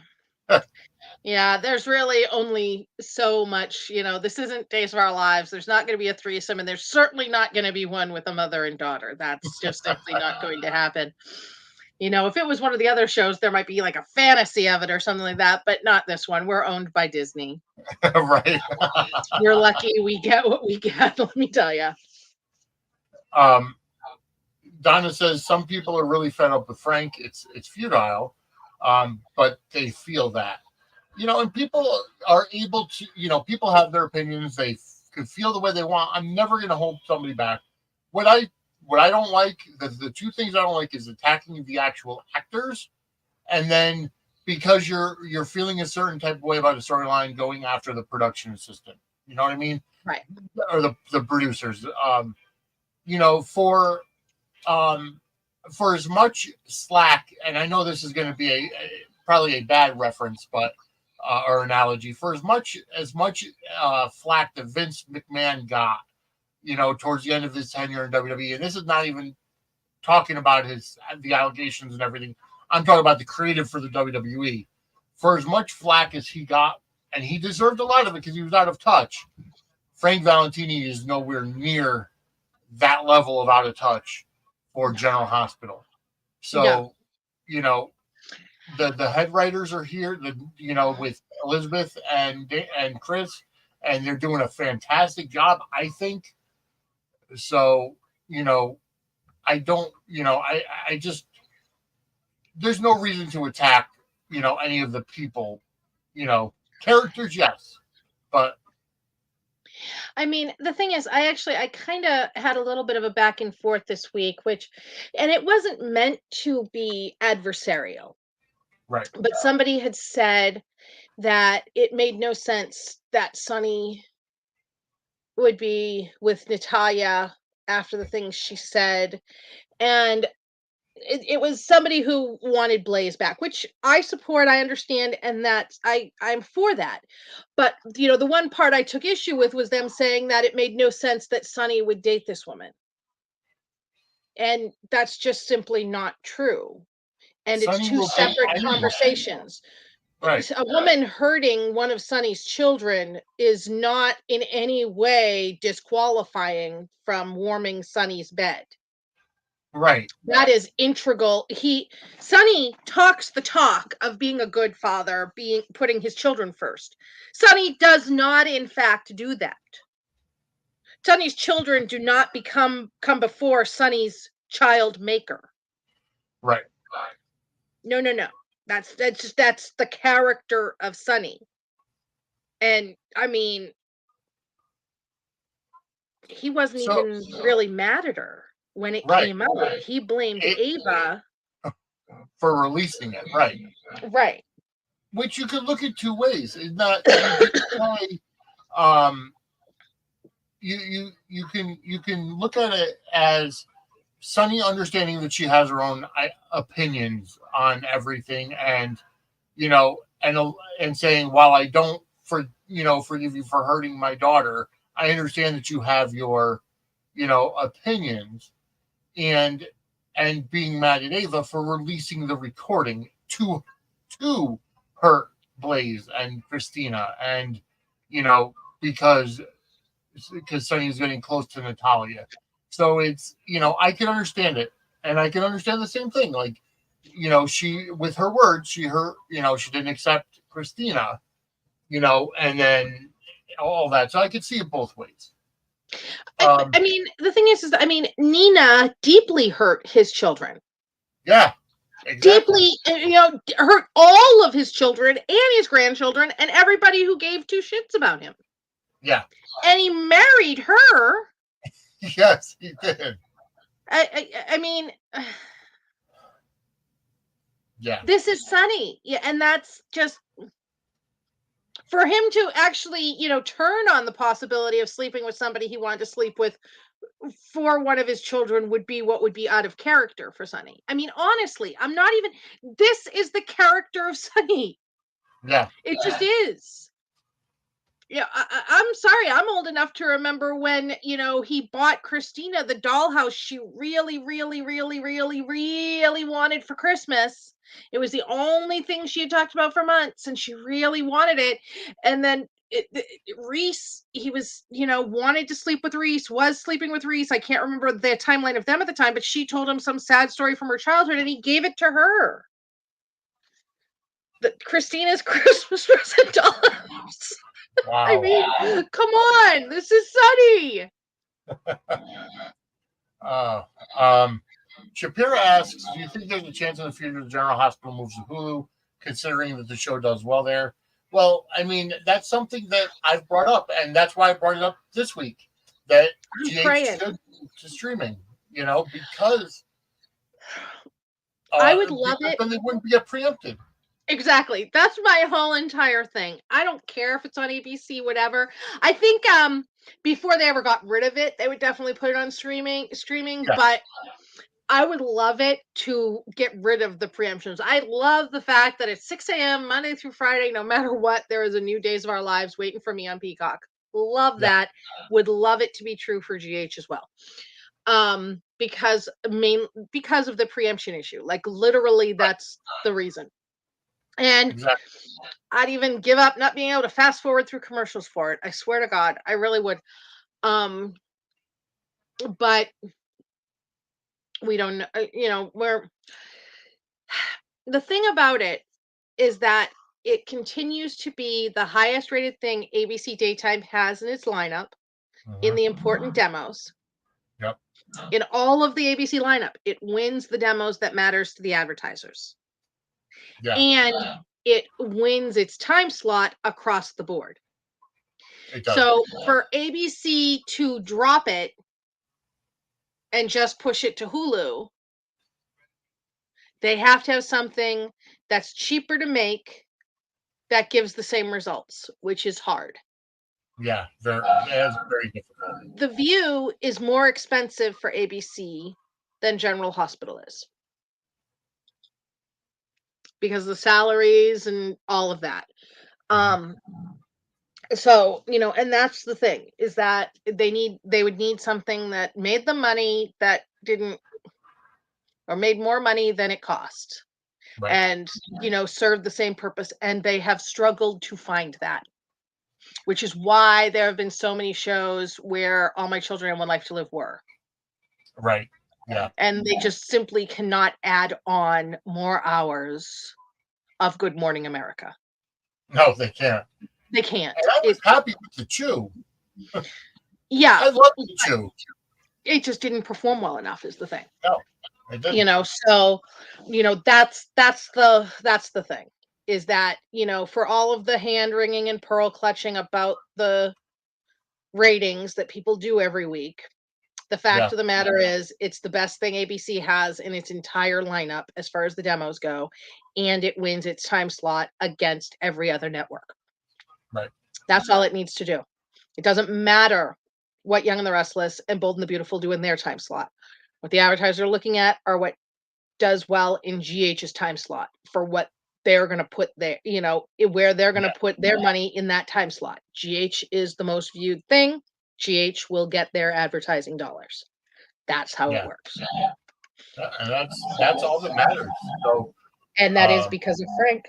Yeah, there's really only so much, this isn't Days of Our Lives. There's not going to be a threesome, and there's certainly not going to be one with a mother and daughter. That's just simply not going to happen. If it was one of the other shows, there might be like a fantasy of it or something like that, but not this one. We're owned by Disney.
Right.
We're lucky we get what we get, let me tell you.
Donna says some people are really fed up with Frank. It's futile, but they feel that. And people are able to, people have their opinions. They could feel the way they want. I'm never going to hold somebody back. What I don't like, the two things I don't like is attacking the actual actors, and then because you're feeling a certain type of way about a storyline, going after the production assistant. You know what I mean?
Right.
Or the producers. For as much slack, and I know this is going to be probably a bad reference, but or analogy, for as much flack that Vince McMahon got, towards the end of his tenure in WWE, and this is not even talking about the allegations and everything. I'm talking about the creative for the WWE. For as much flack as he got, and he deserved a lot of it because he was out of touch, Frank Valentini is nowhere near that level of out of touch for General Hospital. So, the head writers are here, with Elizabeth and Chris, and they're doing a fantastic job, I think. So, I don't, I just, there's no reason to attack, any of the people, characters, yes, but.
I mean, the thing is, I kind of had a little bit of a back and forth this week, and it wasn't meant to be adversarial.
Right.
But somebody had said that it made no sense that Sonny would be with Natalia after the things she said. And it was somebody who wanted Blaze back, which I support, I understand, and that I'm for that. But the one part I took issue with was them saying that it made no sense that Sonny would date this woman. And that's just simply not true. And
Sonny
it's two separate conversations.
Right.
A woman hurting one of Sonny's children is not in any way disqualifying from warming Sonny's bed.
Right.
That is integral. Sonny talks the talk of being a good father, putting his children first. Sonny does not, in fact, do that. Sonny's children do not come before Sonny's child maker.
Right.
No. That's the character of Sonny. And I mean, he wasn't even really mad at her when it came out. He blamed Ava
for releasing it. Right.
Right.
Which you could look at two ways. It's not you can look at it as Sonny understanding that she has her own opinions on everything, and and saying, while I don't forgive you for hurting my daughter, I understand that you have your opinions, and being mad at Ava for releasing the recording to hurt Blaze and Christina, and because Sonny's getting close to Natalia. So it's, I can understand it. And I can understand the same thing. Like, she, with her words, she didn't accept Christina, and then all that. So I could see it both ways.
I mean, the thing is Nina deeply hurt his children.
Yeah. Exactly.
deeply, hurt all of his children and his grandchildren and everybody who gave two shits about him.
Yeah.
And he married her.
Yes, he did.
I mean,
Yeah.
this is Sonny. Yeah, and that's just for him to actually, turn on the possibility of sleeping with somebody he wanted to sleep with for one of his children would be what would be out of character for Sonny. I mean, honestly, I'm not even. This is the character of Sonny.
Yeah.
It just is. Yeah, I'm sorry. I'm old enough to remember when, he bought Christina the dollhouse she really, really, really, really, really wanted for Christmas. It was the only thing she had talked about for months, and she really wanted it. And then Reese, he was, wanted to sleep with Reese, was sleeping with Reese. I can't remember the timeline of them at the time, but she told him some sad story from her childhood, and he gave it to her. Christina's Christmas present dollhouse. I
Wow.
mean, come on, this is Sunny.
Shapira asks, do you think there's a chance in the future the General Hospital moves to Hulu, considering that the show does well there? Well, I mean, that's something that I've brought up, and that's why I brought it up this week, that
I'm
GH
praying.
should move to streaming, because
I would love it.
then they wouldn't get preempted.
Exactly. That's my whole entire thing. I don't care if it's on ABC, whatever. I think before they ever got rid of it, they would definitely put it on streaming,
Yeah.
but I would love it to get rid of the preemptions. I love the fact that it's 6 a.m. Monday through Friday, no matter what, there is a new Days of Our Lives waiting for me on Peacock. Love
Yeah.
that. Would love it to be true for GH as well. Because of the preemption issue. Like literally that's the reason. And
Exactly.
I'd even give up not being able to fast forward through commercials for it. I swear to God, I really would. But we don't know, we're the thing about it is that it continues to be the highest rated thing ABC Daytime has in its lineup in the important demos.
Yep.
In all of the ABC lineup, it wins the demos that matters to the advertisers.
Yeah.
And it wins its time slot across the board.
It does.
So for ABC to drop it and just push it to Hulu, they have to have something that's cheaper to make that gives the same results, which is hard.
Yeah. It's very difficult.
The View is more expensive for ABC than General Hospital is because of the salaries and all of that. So, and that's the thing is that they would need something that made them money that didn't or made more money than it cost.
Right.
And, served the same purpose. And they have struggled to find that, which is why there have been so many shows where All My Children and One Life to Live were.
Right. Yeah.
And they just simply cannot add on more hours of Good Morning America.
No, they can't.
They can't.
And I was happy with the Chew.
Yeah.
I love the Chew.
It just didn't perform well enough is the thing.
No, it didn't.
So, that's the thing is that, for all of the hand wringing and pearl clutching about the ratings that people do every week, the fact of the matter is it's the best thing ABC has in its entire lineup as far as the demos go, and it wins its time slot against every other network.
Right.
That's all it needs to do. It doesn't matter what Young and the Restless and Bold and the Beautiful do in their time slot. What the advertisers are looking at are what does well in GH's time slot for what they're going to put there, where they're going to put their money in that time slot. GH is the most viewed thing. GH will get their advertising dollars. That's how it works.
And that's all that matters. So,
and that is because of Frank.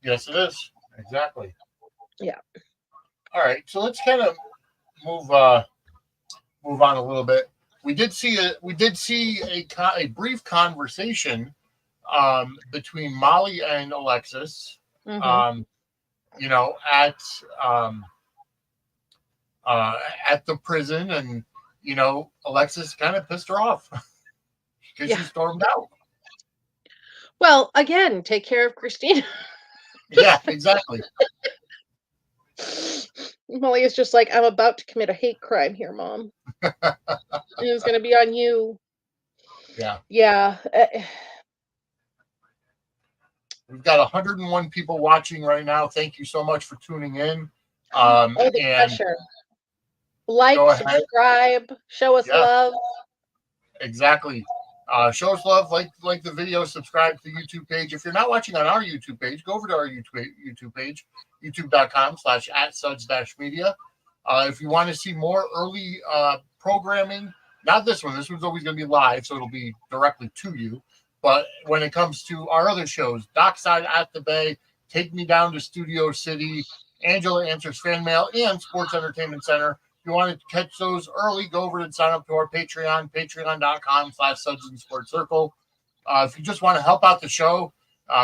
Yes, it is. Exactly.
Yeah.
All right. So let's kind of move on a little bit. We did see a brief conversation between Molly and Alexis.
Mm-hmm.
At the prison, and Alexis kind of pissed her off because she stormed out.
Well, again, take care of Christina.
Yeah, exactly.
Molly is just like, I'm about to commit a hate crime here, Mom. And it's going to be on you.
Yeah.
Yeah.
We've got 101 people watching right now. Thank you so much for tuning in.
Oh, the
And
pressure. Like,
go ahead.
subscribe, show us
Yeah,
love.
exactly. Show us love, like the video, subscribe to the YouTube page. If you're not watching on our YouTube page, go over to our YouTube page, youtube.com/@suds-media. If you want to see more early programming, not this one. This one's always going to be live, so it'll be directly to you. But when it comes to our other shows, Dockside at the Bay, Take Me Down to Studio City, Angela Answers Fan Mail, and Sports Entertainment Center. If you want to catch those early, go over and sign up to our Patreon, patreon.com/Suds and Sports Circle. If you just want to help out the show,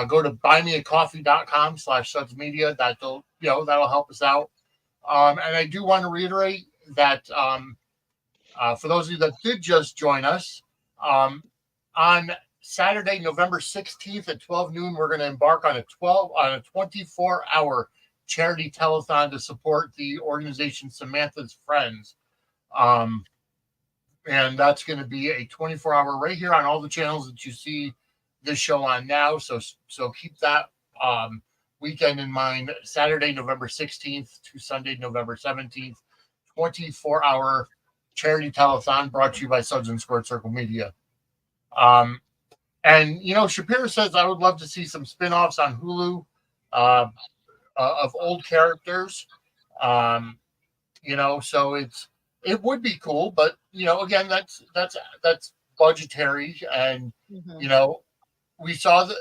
go to buymeacoffee.com/Suds Media. That'll help us out. And I do want to reiterate that for those of you that did just join us, on Saturday, November 16th at 12 noon, we're going to embark on a 24-hour charity telethon to support the organization Samantha's Friends. And that's going to be a 24-hour right here on all the channels that you see this show on now. So keep that weekend in mind. Saturday, November 16th to Sunday, November 17th, 24-hour charity telethon brought to you by Suds and Squared Circle Media. And Shapiro says I would love to see some spin-offs on Hulu of old characters. So it would be cool, but again, that's budgetary, and
Mhm.
we saw the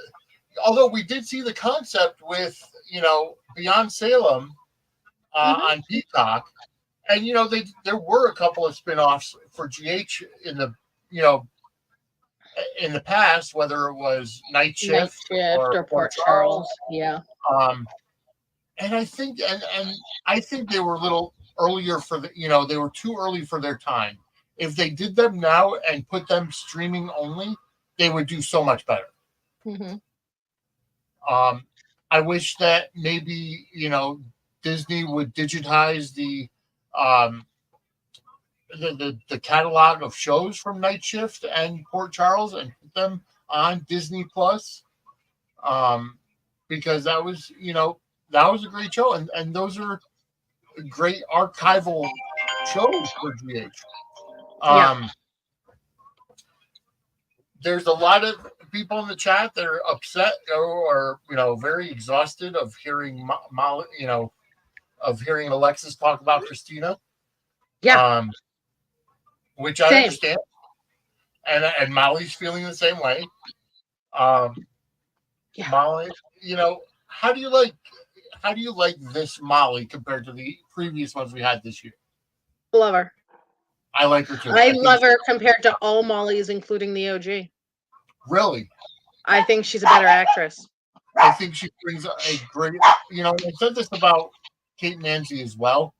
although we did see the concept with Beyond Salem
Mhm.
on Peacock, and there were a couple of spin-offs for GH you know in the past, whether it was Night
Night
Shift
Shift
or
or
Port
Port
Charles.
Charles. Yeah.
Um, and I think they were a little earlier for they were too early for their time. If they did them now and put them streaming only, they would do so much better.
Mhm.
Um, I wish that maybe Disney would digitize um, the catalog of shows from Night Shift and Port Charles and put them on Disney Plus, um, because that was a great show, and those are great archival shows for GH.
Yeah.
Um, there's a lot of people in the chat that are upset or very exhausted of hearing Molly, of hearing Alexis talk about Christina,
Yeah.
um, which I
Same.
understand, and Molly's feeling the same way. Um,
Yeah.
Molly, how do you like this Molly compared to the previous ones we had this year?
Love her.
I like her too.
I
I think
love her compared to all Mollies, including the OG.
really,
I think she's a better actress.
I think she brings a great. I said this about Kate Manzi as well.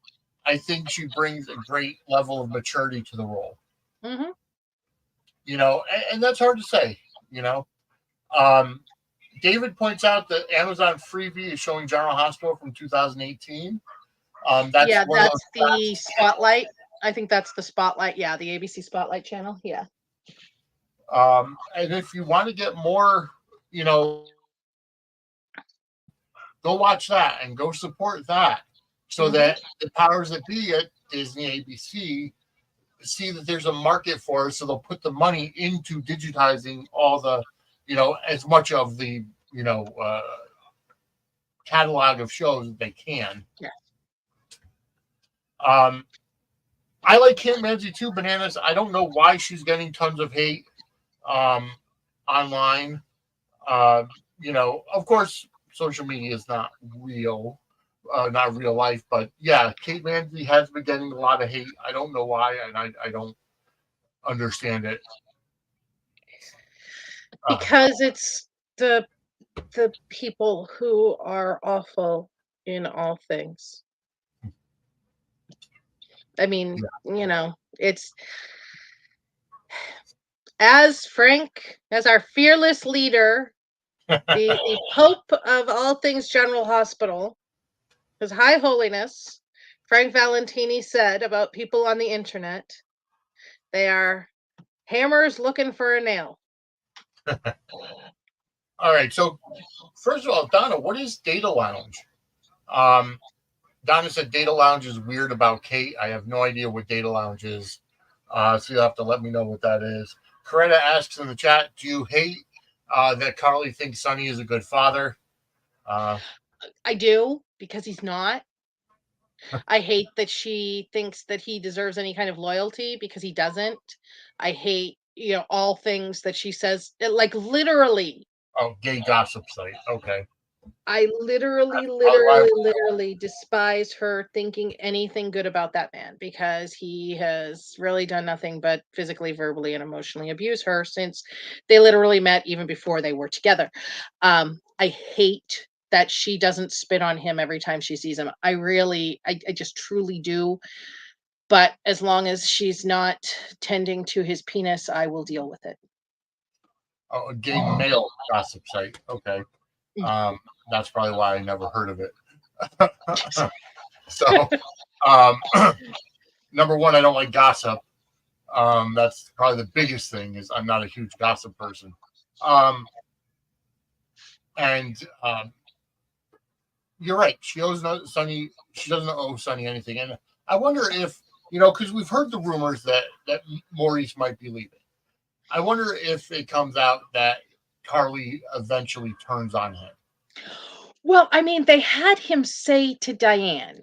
I think she brings a great level of maturity to the role.
Mhm.
And that's hard to say. You know, um, David points out that Amazon Freebie is showing General Hospital from 2018. That's
Yeah,
one of those
that's the Spotlight. I think that's the Spotlight. Yeah, the ABC Spotlight channel. Yeah.
and if you want to get more, go watch that and go support that, so
Mhm.
that the powers that be at Disney, ABC see that there's a market for it, so they'll put the money into digitizing all the, as much of the, catalog of shows that they can.
Yeah.
Um, I like Kim Manzi too, Bananas. I don't know why she's getting tons of hate um, online. Of course, social media is not real life, but yeah, Kate Manzi has been getting a lot of hate. I don't know why, and I don't understand it. Uh,
Because it's the people who are awful in all things. I mean, it's as Frank, as our fearless leader, The Pope of all things General Hospital, His High Holiness Frank Valentini, said about people on the internet, they are hammers looking for a nail.
All right. So first of all, Donna, what is Data Lounge? Um, Donna said Data Lounge is weird about Kate. I have no idea what Data Lounge is. So you'll have to let me know what that is. Coretta asks in the chat, do you hate that Carly thinks Sonny is a good father?
I do, because he's not. I hate that she thinks that he deserves any kind of loyalty, because he doesn't. I hate, all things that she says, like literally.
Oh, gay gossip site. Okay.
I literally,
Why?
literally, literally despise her thinking anything good about that man, because he has really done nothing but physically, verbally, and emotionally abuse her since they literally met, even before they were together. I hate that she doesn't spit on him every time she sees him. I just truly do. But as long as she's not tending to his penis, I will deal with it.
Oh, a gay male gossip site. Okay.
Mm.
Um, that's probably why I never heard of it. So, um, number one, I don't like gossip. That's probably the biggest thing is I'm not a huge gossip person. Um, and you're right. She owes no Sonny. She doesn't owe Sonny anything. And I wonder if because we've heard the rumors that Maurice might be leaving. I wonder if it comes out that Carly eventually turns on him.
Well, I mean, they had him say to Diane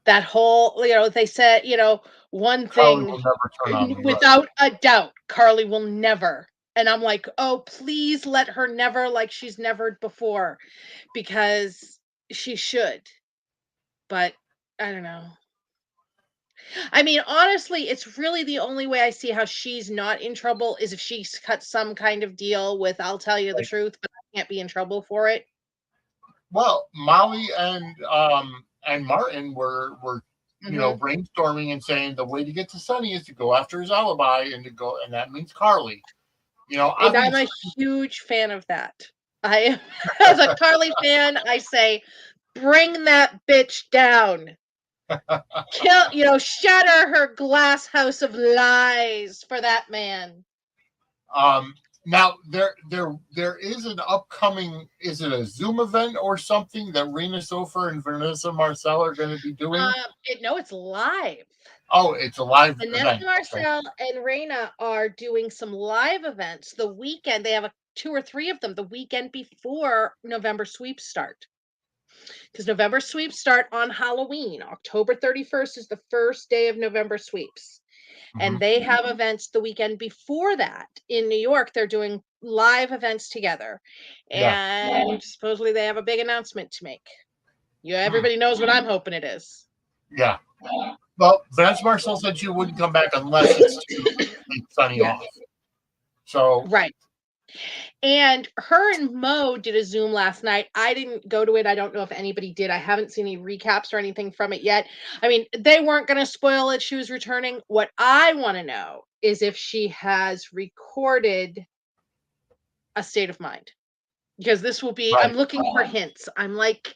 that whole, they said, one
Carly
thing
will never turn on me. Right.
without a doubt, Carly will never. And I'm like, oh, please let her never, like she's never before, because she should. But I don't know. I mean, honestly, it's really the only way I see how she's not in trouble is if she's cut some kind of deal with, I'll tell you the
Right.
truth, but I can't be in trouble for it.
Well, Molly and Martin were
Hmm.
brainstorming and saying the way to get to Sonny is to go after his alibi and that means Carly.
And I'm a
Obviously,
huge fan of that. I, as a Carly fan, I say, bring that bitch down. Kill, shatter her glass house of lies for that man.
um, now there is an upcoming. Is it a Zoom event or something that Rena Sofer and Vanessa Marcel are going to be doing?
No, it's live.
Oh, it's a live
Vanessa
event. Okay.
Marcel and Reina are doing some live events the weekend. They have two or three of them the weekend before November sweeps start. Because November sweeps start on Halloween. October 31st is the first day of November sweeps.
Mm-hmm.
And they have events the weekend before that in New York. They're doing live events together.
Yeah.
And supposedly they have a big announcement to make.
Hmm.
Everybody knows what I'm hoping it is.
Yeah. Well, Vanessa Marcel said she wouldn't come back unless it's to take Sonny
Yeah.
off. So
Right. And her and Mo did a Zoom last night. I didn't go to it. I don't know if anybody did. I haven't seen any recaps or anything from it yet. I mean, they weren't going to spoil it. She was returning. What I want to know is if she has recorded a state of mind, because this will be, I'm
right,
looking for hints. I'm like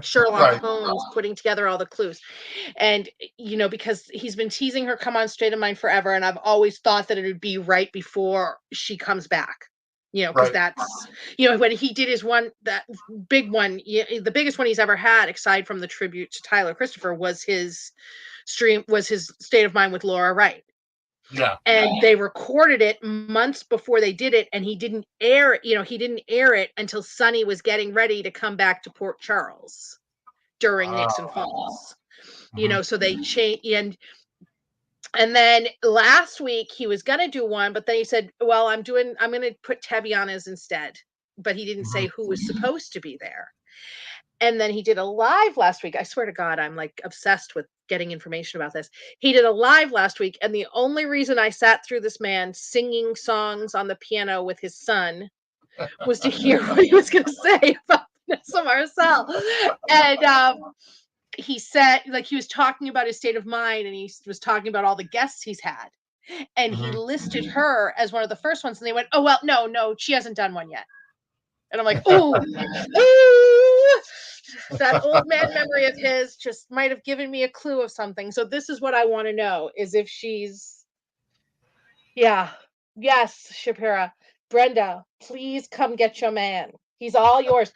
Sherlock
right,
Holmes putting together all the clues. And, because he's been teasing her come on State of Mind forever. And I've always thought that it would be right before she comes back. Because
right,
that's, when he did his one, that big one, the biggest one he's ever had, aside from the tribute to Tyler Christopher, was his State of Mind with Laura Wright.
yeah.
And they recorded it months before they did it, and he didn't air it until Sonny was getting ready to come back to Port Charles during Nixon Falls.
Mhm.
So they changed, and then last week he was gonna do one, but then he said, well, I'm gonna put Teviana's instead. But he didn't say
Mhm.
who was supposed to be there. And then he did a live last week. I swear to God, I'm like obsessed with getting information about this. He did a live last week, and the only reason I sat through this man singing songs on the piano with his son was to hear what he was going to say about Vanessa Marcel. And he said, like, he was talking about his state of mind, and he was talking about all the guests he's had. And he listed her as one of the first ones, and they went, "Oh well, no, she hasn't done one yet." And I'm like, "Ooh, ooh." That old man memory of his just might have given me a clue of something. So this is what I want to know: is if she's, yeah, yes, Shapira, Brenda, please come get your man. He's all yours.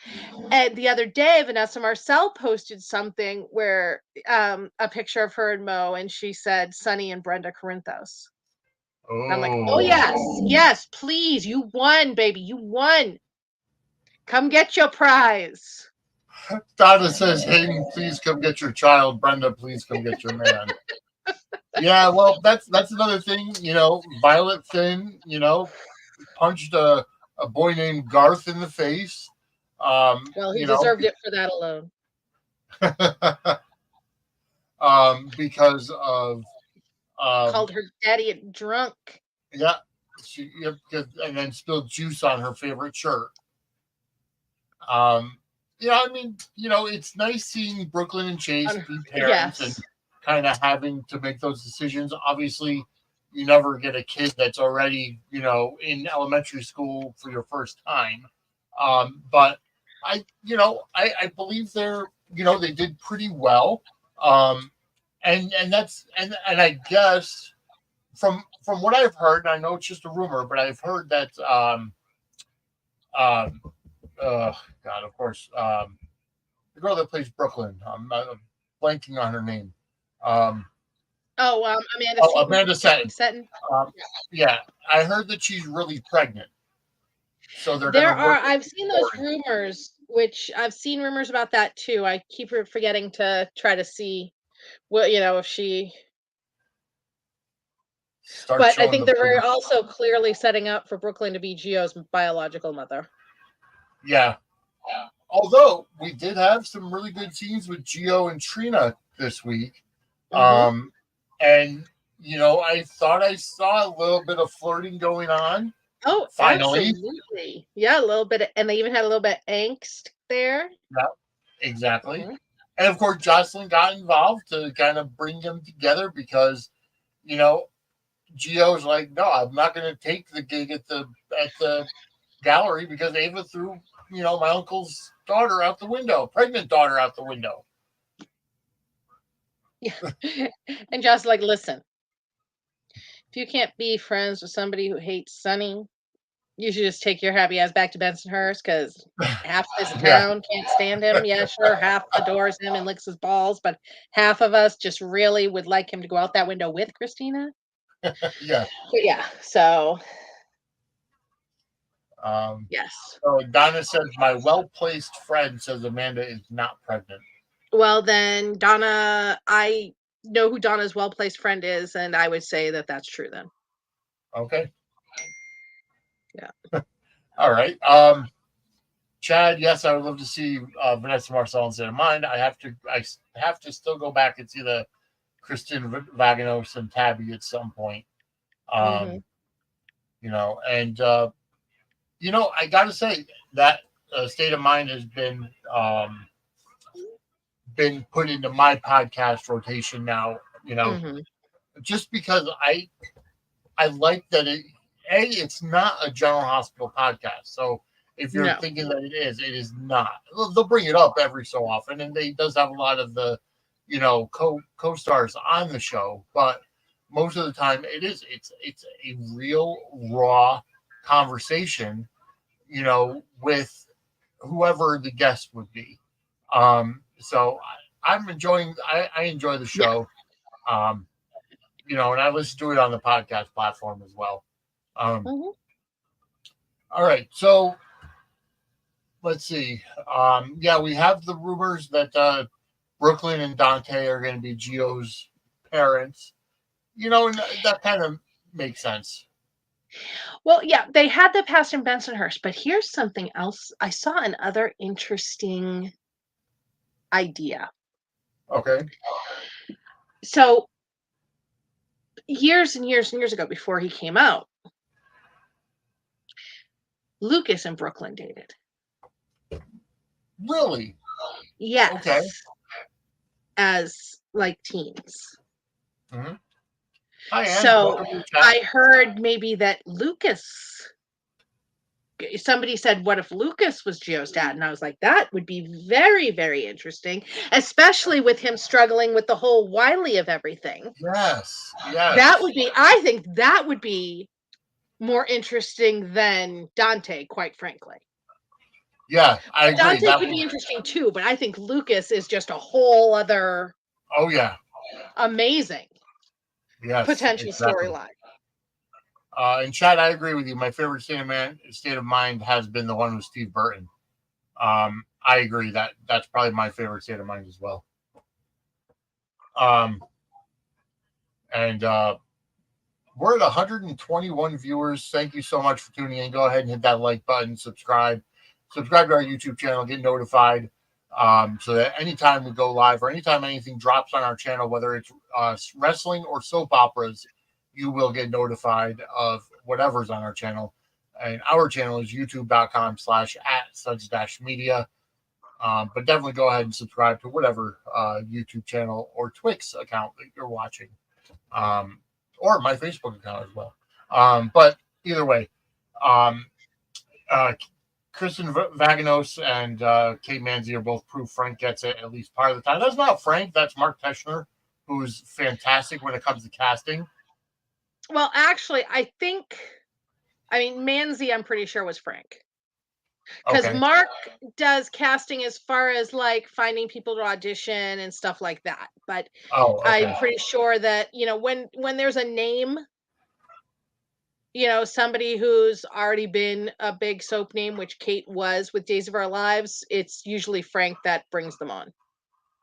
And the other day, Vanessa Marcel posted something where a picture of her and Mo, and she said Sonny and Brenda Corinthos. And I'm like, oh
Oh,
yes, please, you won, baby, you won. Come get your prize.
Donna says, Hayden, please come get your child. Brenda, please come get your man. Yeah, well, that's another thing. Violet Finn, punched a boy named Garth in the face.
Well, he deserved it for that alone.
Because of
Called her daddy a drunk.
yeah, and then spilled juice on her favorite shirt. I mean, it's nice seeing Brooklyn and Chase be parents and
Yes.
kind of having to make those decisions. Obviously, you never get a kid that's already, in elementary school for your first time. But I believe they did pretty well. And I guess from what I've heard, and I know it's just a rumor, but I've heard that um, God, of course, the girl that plays Brooklyn. I'm blanking on her name. Um,
Oh, Amanda Seton.
Amanda Seton.
Seton.
Yeah, I heard that she's really pregnant. So they're
There
going to work.
are. I've seen those rumors, which I've seen rumors about that too. I keep forgetting to try to see what if she. But I think they're also clearly setting up for Brooklyn to be Gio's biological mother.
Yeah. Although we did have some really good scenes with Gio and Trina this week.
Mm-hmm.
And I thought I saw a little bit of flirting going on.
Oh,
Finally.
absolutely. Yeah, a little bit, and they even had a little bit of angst there.
Yeah, exactly. Mm-hmm. And of course, Jocelyn got involved to kind of bring them together because, Gio's like, no, I'm not going to take the gig at the gallery because Ava threw, my uncle's daughter out the window, pregnant daughter out the window.
Yeah. And Jocelyn's like, listen, if you can't be friends with somebody who hates Sonny, you should just take your happy ass back to Bensonhurst because half this town can't stand him. Yeah, sure, half adores him and licks his balls, but half of us just really would like him to go out that window with Christina.
Yeah.
But yeah, so. Yes.
So Donna says, my well-placed friend says Amanda is not pregnant.
Well, then, Donna, I know who Donna's well-placed friend is, and I would say that that's true then.
Okay.
Yeah.
All right. Chad, yes, I would love to see Vanessa Marcel instead of mine. I have to still go back and see the Kristen Vaganos and Tabby at some point. And I got to say that State of Mind has been put into my podcast rotation now. Just because I like that it's not a General Hospital podcast. So if you're thinking that it is not. They'll bring it up every so often, and they does have a lot of the co-stars on the show, but most of the time it's a real raw conversation, with whoever the guest would be. So I'm enjoying. I enjoy the show. Yeah. And I listen to it on the podcast platform as well. All right, so let's see. We have the rumors that Brooklyn and Dante are going to be Gio's parents. And that kind of makes sense.
Well, yeah, they had the past in Bensonhurst, but here's something else. I saw another interesting idea.
Okay.
So years and years and years ago, before he came out, Lucas and Brooklyn dated.
Really?
Yes.
Okay.
As like teens.
Mm-hmm. Hi, Ann.
So
Welcome to the chat.
I heard maybe that somebody said, what if Lucas was Geostat? And I was like, that would be very, very interesting, especially with him struggling with the whole Wiley of everything.
Yes.
I think that would be more interesting than Dante, quite frankly.
Yeah, I
But
agree.
Dante could be interesting too, but I think Lucas is just a whole other
Oh, yeah.
amazing
Yes,
potential
exactly.
storyline.
In chat, I agree with you. My favorite state of mind has been the one with Steve Burton. I agree that that's probably my favorite state of mind as well. And we're at 121 viewers. Thank you so much for tuning in. Go ahead and hit that like button, subscribe to our YouTube channel, get notified, so that anytime we go live or anytime anything drops on our channel, whether it's wrestling or soap operas, you will get notified of whatever's on our channel. And our channel is youtube.com/@suds-media. But definitely go ahead and subscribe to whatever YouTube channel or Twix account that you're watching. Or my Facebook account as well. But either way, um, Kristen Vaganos and Kate Manzi are both proof Frank gets it at least part of the time. That's not Frank, that's Mark Teschner, who's fantastic when it comes to casting.
Well, actually, Manzi, I'm pretty sure was Frank. Because
Okay.
Mark does casting as far as like finding people to audition and stuff like that. But
Oh, okay.
I'm pretty sure that, when there's a name, somebody who's already been a big soap name, which Kate was with Days of Our Lives, it's usually Frank that brings them on.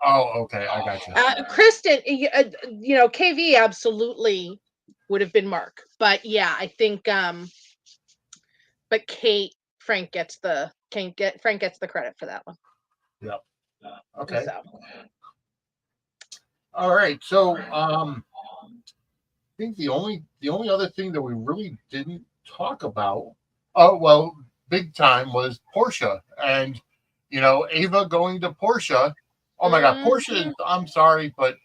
Oh, okay. I got you.
Kristen, KV absolutely would have been Mark. But yeah, I think but Frank gets the credit for that one.
Yep. Okay.
So.
All right. So I think the only other thing that we really didn't talk about, big time, was Portia and Ava going to Portia. Oh my God, Portia! I'm sorry, but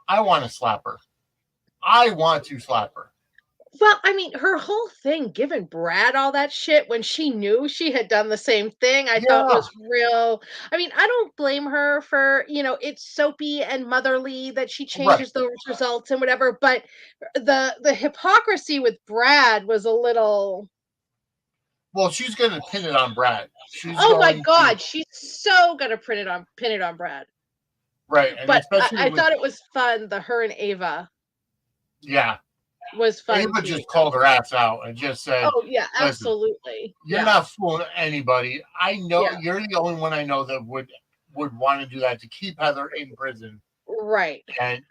I want to slap her. I want to slap her.
Well, her whole thing giving Brad all that shit when she knew she had done the same thing, I thought was real. I don't blame her for, it's soapy and motherly that she changes those results and whatever, but the hypocrisy with Brad was a little.
Well, she's going to pin it on Brad.
Oh my God, she's so gonna pin it on Brad.
Right, and
but
especially
I thought it was fun. Her and Ava.
Yeah.
Was fun.
Ava just called her ass out and just said,
"Oh yeah, absolutely.
You're not fooling anybody. I know you're the only one I know that would want to do that to keep Heather in prison."
Right.
And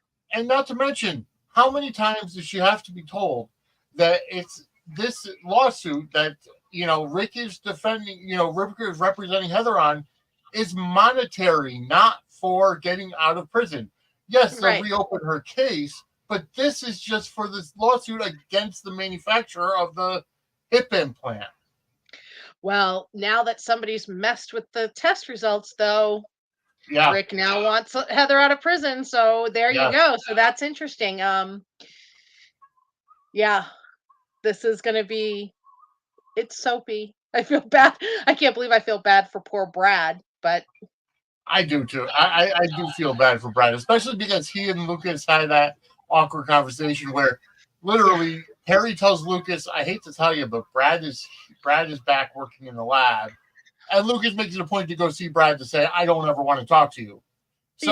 not to mention, how many times does she have to be told that it's this lawsuit that Rick is defending, Rick is representing Heather on, is monetary, not for getting out of prison. Yes, they'll reopen her case, but this is just for this lawsuit against the manufacturer of the hip implant.
Well, now that somebody's messed with the test results, though, Rick now wants Heather out of prison. So there you go. So that's interesting. Yeah, this is going to be. It's soapy. I feel bad. I can't believe I feel bad for poor Brad, but.
I do too. I do feel bad for Brad, especially because he and Lucas had that awkward conversation where literally Harry tells Lucas, "I hate to tell you, but Brad is back working in the lab," and Lucas makes it a point to go see Brad to say, "I don't ever want to talk to you." So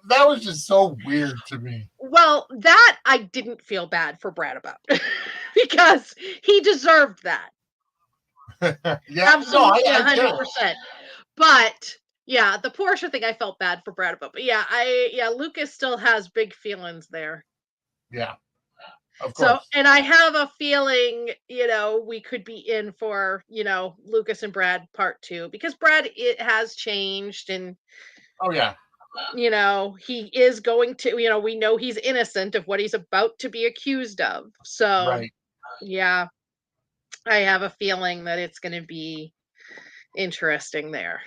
that was just so weird to me.
Well, that I didn't feel bad for Brad about because he deserved that. Absolutely, 100%. But yeah, the Portia thing I felt bad for Brad about. But yeah, Lucas still has big feelings there.
Yeah. Of
course. So, and I have a feeling, we could be in for, Lucas and Brad part 2 because Brad, it has changed and.
Oh yeah.
He is going to, we know he's innocent of what he's about to be accused of. So, yeah, I have a feeling that it's going to be interesting there.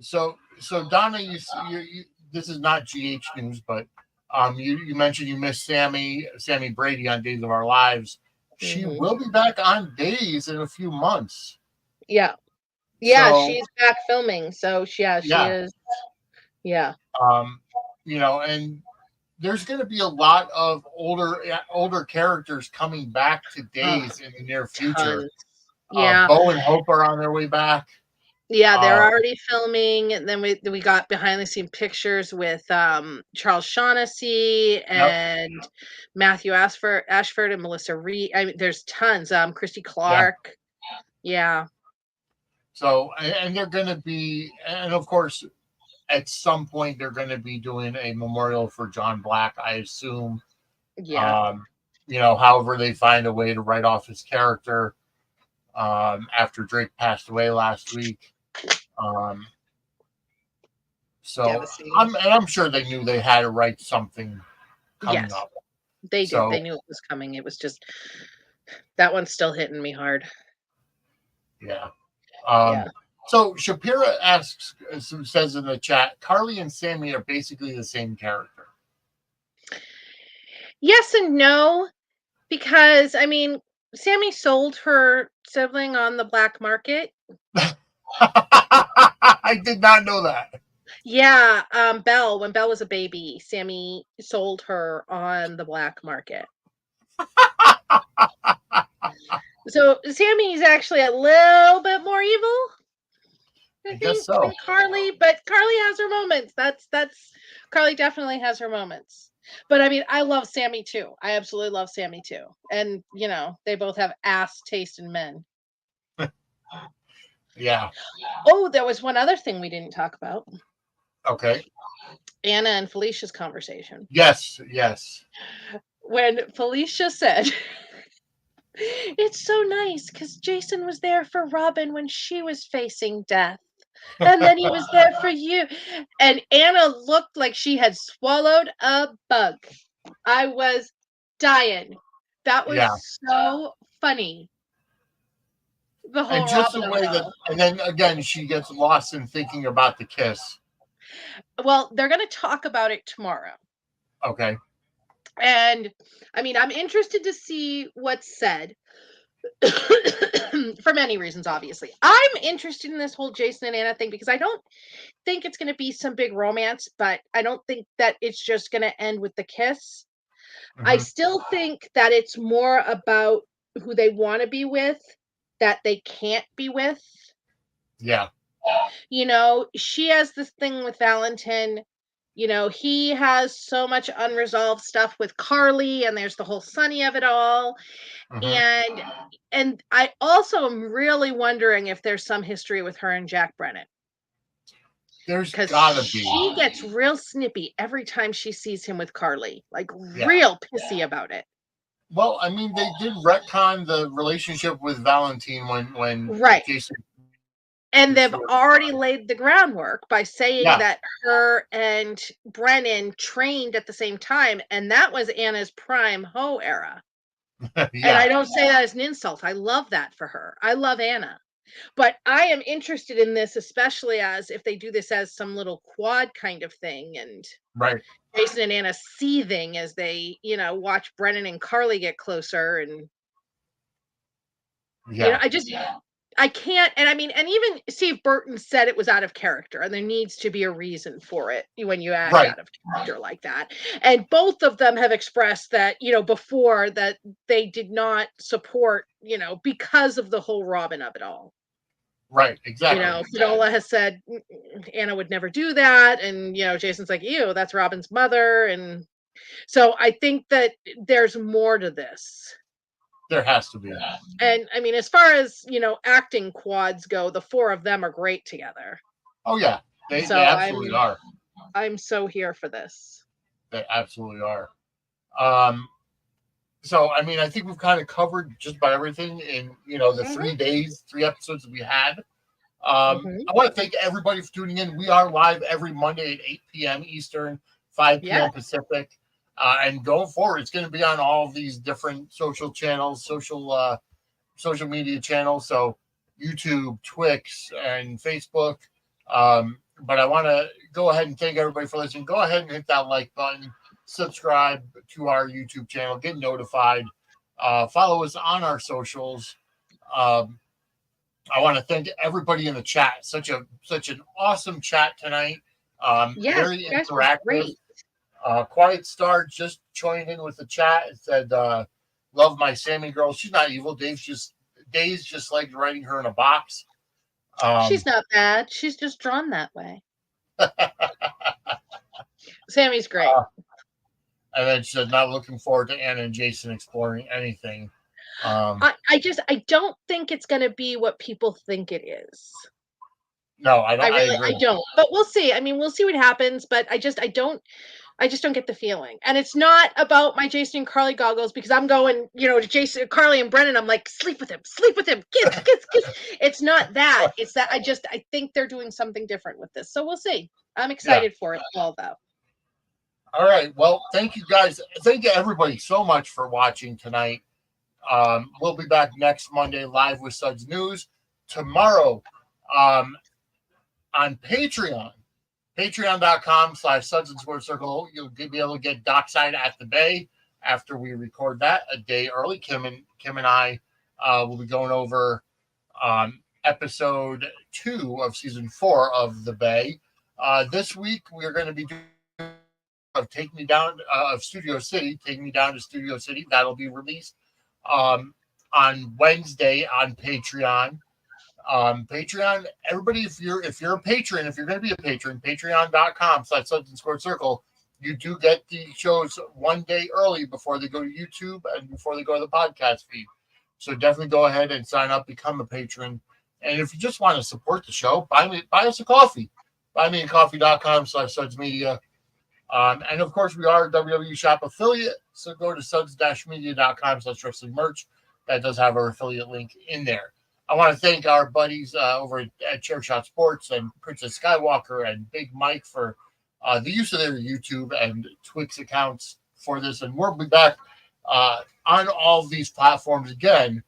So Donna, you this is not GH news, but You mentioned you missed Sammy Brady on Days of Our Lives. She
Mhm.
will be back on Days in a few months.
Yeah. Yeah,
So
she's back filming, so she
yeah,
is. Yeah.
um, and there's going to be a lot of older characters coming back to
Oh,
Days in the near future.
tons. Yeah.
Bo and Hope are on their way back.
Yeah, they're
Uh,
already filming, and then we got behind the scene pictures with, Charles Shaughnessy
yep,
and Matthew Ashford and Melissa Reed. I mean, there's tons, Christy
yeah.
Clark. Yeah.
So and they're going to be, and of course, at some point they're going to be doing a memorial for John Black, I assume.
Yeah.
Um, however they find a way to write off his character after Drake passed away last week. Um, so
Devastating.
I'm sure they knew they had to write something coming
Yes,
up.
they did. They
So
knew it was coming. It was just that one's still hitting me hard.
yeah.
Yeah.
So Shapira says in the chat, Carly and Sammy are basically the same character.
Yes and no, because, I mean, Sammy sold her sibling on the black market.
I did not know that.
Yeah, Belle, when Belle was a baby, Sammy sold her on the black market. So Sammy's actually a little bit more evil, I
I guess
think,
so.
than Carly, but Carly has her moments. That's Carly definitely has her moments. But I mean, I love Sammy too. I absolutely love Sammy too. And they both have ass taste in men.
Yeah.
Oh, there was one other thing we didn't talk about.
Okay.
Anna and Felicia's conversation.
Yes. Yes.
When Felicia said, "It's so nice because Jason was there for Robin when she was facing death. And then he was there for you." And Anna looked like she had swallowed a bug. I was dying. That was
Yeah.
so funny. The
And
whole
just
Robin
the
of it
way that,
all.
and then again, she gets lost in thinking about the kiss.
Well, they're going to talk about it tomorrow.
Okay.
And I mean, I'm interested to see what's said. For many reasons, obviously. I'm interested in this whole Jason and Anna thing because I don't think it's going to be some big romance, but I don't think that it's just going to end with the kiss. I
Hmm.
still think that it's more about who they want to be with that they can't be with.
Yeah.
She has this thing with Valentin. He has so much unresolved stuff with Carly, and there's the whole Sunny of it all.
Hmm.
And I also am really wondering if there's some history with her and Jack Brennan.
There's
Because
gotta be.
she gets real snippy every time she sees him with Carly, like
Yeah.
real pissy about it.
Well, I mean, they did retcon the relationship with Valentine when
Right.
Jason
And they've
suicide.
already laid the groundwork by saying
Yeah.
that her and Brennan trained at the same time, and that was Anna's prime hoe era. And
Yeah.
I don't say that as an insult. I love that for her. I love Anna. But I am interested in this, especially as if they do this as some little quad kind of thing, and
Right.
Jason and Anna seething as they, watch Brennan and Carly get closer. And,
Yeah.
I can't. And I mean, and even Steve Burton said it was out of character, and there needs to be a reason for it when you act
Right.
out of character like that. And both of them have expressed that, before that they did not support, because of the whole Robin of it all.
Right. Exactly.
Finola has said Anna would never do that. And, Jason's like, ew, that's Robin's mother. And so I think that there's more to this.
There has to be.
And I mean, as far as, acting quads go, the four of them are great together.
Oh yeah. They
So
absolutely are.
I'm so here for this.
They absolutely are. Um, so I mean, I think we've kind of covered just about everything in the
Hmm.
3 days, 3 episodes that we had.
Hmm.
I want to thank everybody for tuning in. We are live every Monday at 8 p.m. Eastern, 5
Yeah.
p.m. Pacific. And going forward, it's going to be on all of these different social channels, social media channels. So YouTube, Twix, and Facebook. But I want to go ahead and thank everybody for listening. Go ahead and hit that like button. subscribe to our YouTube channel, get notified, follow us on our socials. Um, I want to thank everybody in the chat. Such an awesome chat tonight.
Yes,
Very
you guys were
interactive.
great.
Quiet Star just joined in with the chat. It said, "Love my Sammy girl. She's not evil. Dave's just like writing her in a box."
She's not bad. She's just drawn that way. Sammy's great.
And then she said, "Not looking forward to Anna and Jason exploring anything."
I don't think it's going to be what people think it is.
No, I don't. I
I
agree.
don't. But we'll see. I mean, we'll see what happens. But I just don't get the feeling. And it's not about my Jason and Carly goggles because I'm going, to Jason, Carly, and Brennan. I'm like, sleep with him, kiss, kiss, kiss. It's not that. It's that I think they're doing something different with this. So we'll see. I'm excited for it all, though.
All right. Well, thank you guys. Thank you everybody so much for watching tonight. We'll be back next Monday live with Suds News. Tomorrow on Patreon, patreon.com/Suds and Sports Circle. You'll be able to get Dockside at the Bay after we record that a day early. Kim and I will be going over episode 2 of season 4 of the Bay. This week we're going to be doing Take Me Down of Studio City. Take Me Down to Studio City. That'll be released on Wednesday on Patreon. Patreon, everybody, if you're a patron, if you're going to be a patron, patreon.com/Suds and Sports Circle, you do get the shows one day early before they go to YouTube and before they go to the podcast feed. So definitely go ahead and sign up, become a patron. And if you just want to support the show, buy us a coffee. buymeacoffee.com/Suds Media. And of course, we are a WWE Shop affiliate. So go to suds-media.com/wrestling merch. That does have our affiliate link in there. I want to thank our buddies over at Chairshot Sports and Princess Skywalker and Big Mike for the use of their YouTube and Twix accounts for this. And we'll be back on all of these platforms again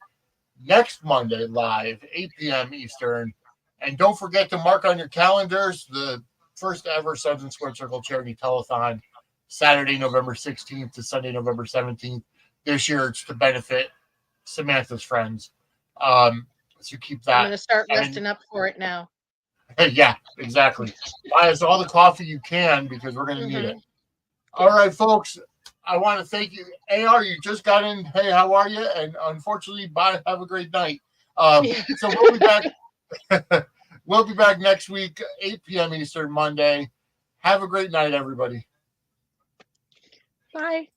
next Monday live, 8 p.m. Eastern. And don't forget to mark on your calendars the first ever Suds and Sports Circle charity telethon, Saturday, November 16th to Sunday, November 17th. This year, it's to benefit Samantha's friends. So keep that.
I'm going to start resting up for it now.
Yeah, exactly. Buy us all the coffee you can because we're going to need it. All right, folks. I want to thank you. AR, you just got in. Hey, how are you? And unfortunately, bye. Have a great night. So we'll be back. We'll be back next week, 8 p.m. Eastern, Monday. Have a great night, everybody.
Bye.